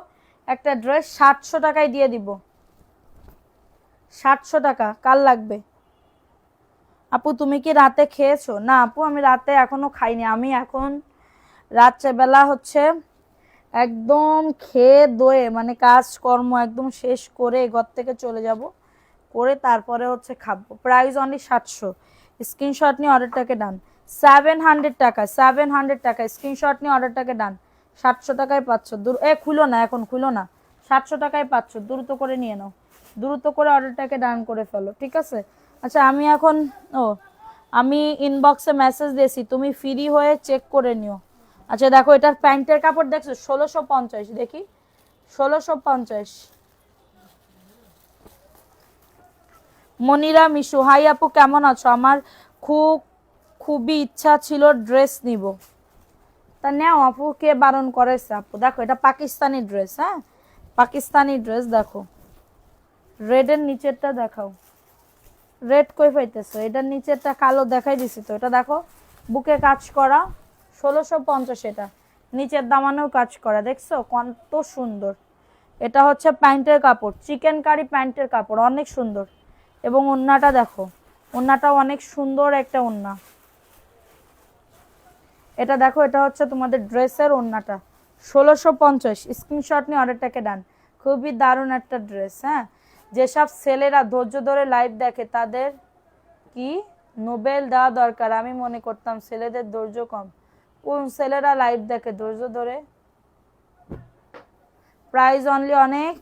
একটা ড্রেস 700 টাকায় দিয়ে দিব। 700 টাকা। কার লাগবে? আপু তুমি কি রাতে খেয়েছো? না আপু, আমি রাতে এখনো খাইনি। আমি এখন রাত্রেবেলা হচ্ছে একদম খেয়ে দয়ে, মানে কাজকর্ম একদম শেষ করে ঘর থেকে চলে যাব, করে তারপরে হচ্ছে খাবো। Price only 700। স্ক্রিনশট নিয়ে অর্ডারটাকে ডান। 700 টাকা, 700 টাকা। স্ক্রিনশট নিয়ে অর্ডারটাকে ডান। 700 টাকায় পাচ্ছ। খুলো না, এখন খুলো না। 700 টাকায় পাচ্ছ, দ্রুত করে নিয়ে নাও, দ্রুত করে অর্ডারটাকে ডান করে ফেলো, ঠিক আছে? আচ্ছা আমি এখন, আমি ইনবক্সে মেসেজ দিয়েছি, তুমি ফ্রি হয়ে চেক করে নিও। আচ্ছা দেখো, এটার প্যান্টের কাপড় দেখছো? 1650। দেখি, 1650। মনিরা মিশু, হাই আপু কেমন আছো? আমার খুবই ইচ্ছা ছিল ড্রেস নিব। তা নেও আপু, কে বারণ করেছে আপু? দেখো এটা পাকিস্তানি ড্রেস, হ্যাঁ পাকিস্তানি ড্রেস। দেখো রেডের নিচেরটা দেখাও। রেড কই পাইতেছো? এটার নিচেরটা কালো দেখাই দিছি তো। এটা দেখো, বুকে কাজ করা, 1650। এটা নিচের দামানেও কাজ করা, দেখছো কত সুন্দর। এটা হচ্ছে প্যান্টের কাপড়, চিকেন কারি প্যান্টের কাপড়, অনেক সুন্দর। এবং ওড়নাটা দেখো, ওড়নাটাও অনেক সুন্দর একটা ওড়না। এটা দেখো, এটা হচ্ছে তোমাদের ড্রেসের ওড়নাটা, 1650। স্ক্রিনশট নিয়ে অর্ডারটাকে ডান। খুবই দারুণ একটা ড্রেস। হ্যাঁ, যেসব ছেলেরা ধৈর্য ধরে লাইভ দেখে তাদের কি নোবেল দেওয়া দরকার। আমি মনে করতাম ছেলেদের ধৈর্য কম। কোন ছেলেরা লাইভ দেখে ধৈর্য ধরে? প্রাইস অনলি, অনেক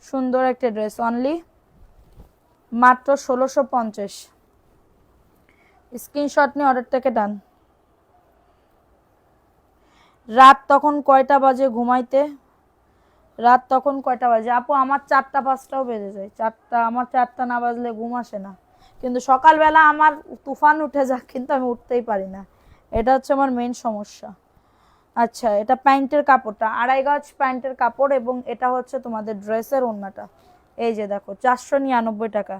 সুন্দর একটা ড্রেস, অনলি মাত্র 1650। স্ক্রিনশট নিয়ে অর্ডারটাকে ডান। রাত তখন কয়টা বাজে ঘুমাইতে? রাত তখন কয়টা বাজে আপু? আমার 4টা 5টাও বেজে যায়। 4টা, আমার 4টা না বাজলে ঘুম আসে না। কিন্তু সকালবেলা আমার তুফান উঠে যাক, কিন্তু আমি উঠতেই পারি না, এটা হচ্ছে আমার মেইন সমস্যা। আচ্ছা, এটা প্যান্টের কাপড়টা 2.5 গজ প্যান্টের কাপড়, এবং এটা হচ্ছে তোমাদের ড্রেসের ওড়নাটা। এই যে দেখো, 499 টাকা।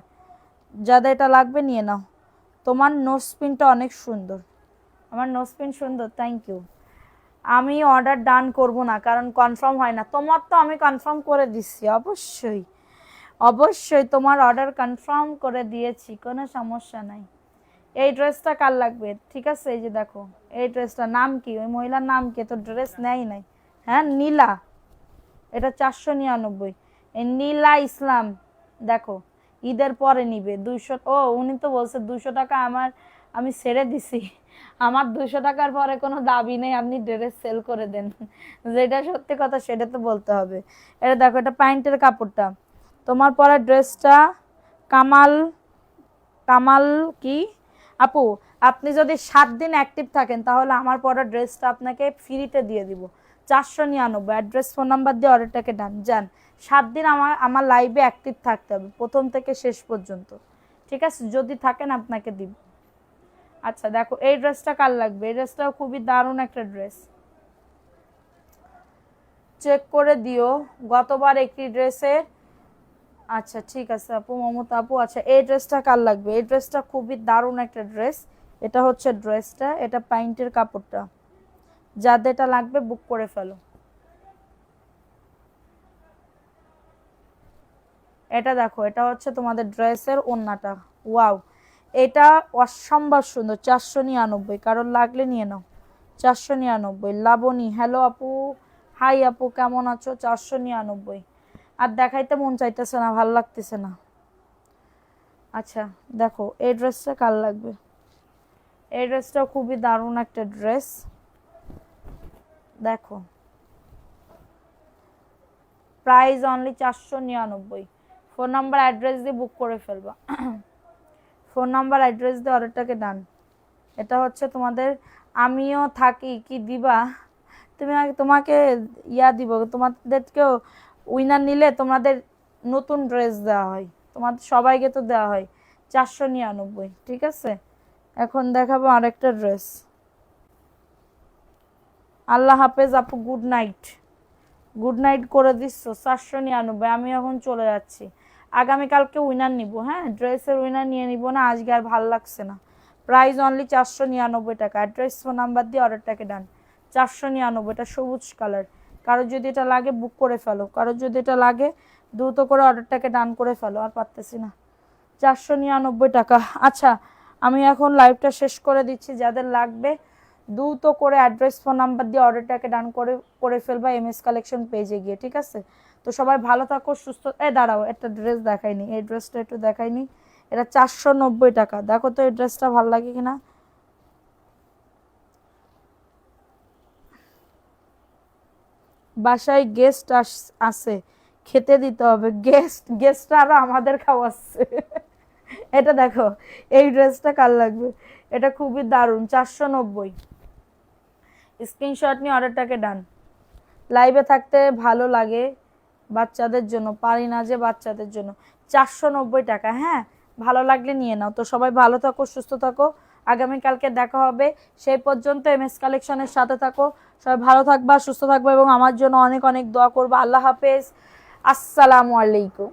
যাদের এটা লাগবে নিয়ে নাও। তোমার নোজ পিনটা অনেক সুন্দর। আমার নোজ পিন সুন্দর, থ্যাংক ইউ। আমি অর্ডার ডান করব না, কারণ কনফার্ম হয় না। তোমার তো আমি কনফার্ম করে দিচ্ছি, অবশ্যই অবশ্যই তোমার অর্ডার কনফার্ম করে দিয়েছি, কোনো সমস্যা নাই। এই ড্রেসটা কার লাগবে? ঠিক আছে, এই যে দেখো, এই ড্রেসটা নাম কি? ওই মহিলার নাম কি? তো ড্রেস নেই নাই। হ্যাঁ, নীলা। এটা 499। এই নীলা ইসলাম, দেখো ঈদের পরে নিবে 200। উনি তো বলছে 200 টাকা আমি ছেড়ে দিছি। আমার 200 টাকার পরে কোনো দাবি নেই, আপনি ড্রেস সেল করে দেন। যেটা সত্যি কথা সেটা তো বলতে হবে। এটা দেখো, এটা প্যান্টের কাপড়টা। তোমার পরা ড্রেসটা কামাল, কামাল কি আপু, আপনি যদি 7 দিন অ্যাক্টিভ থাকেন তাহলে আমার পরা ড্রেসটা আপনাকে ফ্রিতে দিয়ে দিব। 499। অ্যাড্রেস ফোন নাম্বার দিয়ে অর্ডারটাকে ডান যান। 7 দিন আমার লাইভে অ্যাক্টিভ থাকতে হবে, প্রথম থেকে শেষ পর্যন্ত, ঠিক আছে? যদি থাকেন আপনাকে দিব। আচ্ছা দেখো, এই ড্রেসটা কার লাগবে? এই ড্রেসটাও খুবই দারুণ একটা ড্রেস। চেক করে দিও গতবার একটি ড্রেসের। আচ্ছা ঠিক আছে আপু, মমতা আপু। আচ্ছা এই ড্রেসটা কার লাগবে? এই ড্রেসটা খুবই দারুণ একটা ড্রেস। এটা হচ্ছে ড্রেসটা, এটা প্যান্টের কাপড়টা। যাদের এটা লাগবে বুক করে ফেলো। এটা দেখো, এটা হচ্ছে তোমাদের ড্রেসের ওড়নাটা। ওয়াও, এটা অসম্ভব সুন্দর। 499, কারোর লাগলে নিয়ে নাও। 499। লাবণী, হ্যালো আপু, হাই আপু, কেমন আছো? 499। আর দেখাইতে মন চাইতেছে না, ভাল লাগতেছে না। আচ্ছা দেখো এই ড্রেসটা কার লাগবে? এই ড্রেসটা খুবই দারুণ একটা ড্রেস। দেখো price only 499। Phone number address দিয়ে বুক করে ফেলবা। ফোন নাম্বার অ্যাড্রেস দিয়ে অর্ডারটাকে ডান। এটা হচ্ছে তোমাদের, আমিও থাকি কি দিবা তুমি? তোমাকে দিব, তোমাদেরকেও উইনার নিলে তোমাদের নতুন ড্রেস দেওয়া হয়, তোমাদের সবাইকে তো দেওয়া হয়। 499, ঠিক আছে। এখন দেখাবো আরেকটা ড্রেস। আল্লাহ হাফেজ আপু, গুড নাইট। গুড নাইট করে দিচ্ছ। 499। আমি এখন চলে যাচ্ছি, আগামীকালকে উইনার নিব। হ্যাঁ, ড্রেসের উইনার নিয়ে নিব না, আজকে আর ভাল লাগছে না। প্রাইস অনলি 499 টাকা। অ্যাড্রেস ফোন নাম্বার দিয়ে অর্ডারটাকে ডান। 499, এটা সবুজ কালার। কারো যদি এটা লাগে বুক করে ফেলো, কারো যদি এটা লাগে দ্রুত করে অর্ডারটাকে ডান করে ফেলো। আর পারতেছি না। 499 টাকা। আচ্ছা আমি এখন লাইভটা শেষ করে দিচ্ছি। যাদের লাগবে দ্রুত করে অ্যাড্রেস ফোন নাম্বার দিয়ে অর্ডারটাকে ডান করে ফেলবা এমএস কালেকশন পেজে গিয়ে, ঠিক আছে। তো সবাই ভালো থাকো, সুস্থ। দাঁড়াও, একটা ড্রেস দেখাইনি, এই ড্রেসটা একটু দেখাইনি। এটা 490 টাকা। দেখো তো এই ড্রেসটা ভালো লাগে কিনা। বাসায় গেস্ট আসে, খেতে দিতে হবে। গেস্টটা আরো আমাদের খাওয়াচ্ছে। এটা দেখো, এই ড্রেসটা কার লাগবে? এটা খুবই দারুণ। 490। স্ক্রিনশট নিয়ে অর্ডারটাকে ডান। লাইভে থাকতে ভালো লাগে বাচ্চাদের জন্য, পারি না যে বাচ্চাদের জন্য। 490 টাকা। হ্যাঁ, ভালো লাগলে নিয়ে নাও। তো সবাই ভালো থাকো, সুস্থ থাকো। আগামীকালকে দেখা হবে। সেই পর্যন্ত এমএস কালেকশনের সাথে থাকো। সবাই ভালো থাকবা, সুস্থ থাকবা এবং আমার জন্য অনেক অনেক দোয়া করবা। আল্লাহ হাফেজ, আসসালামু আলাইকুম।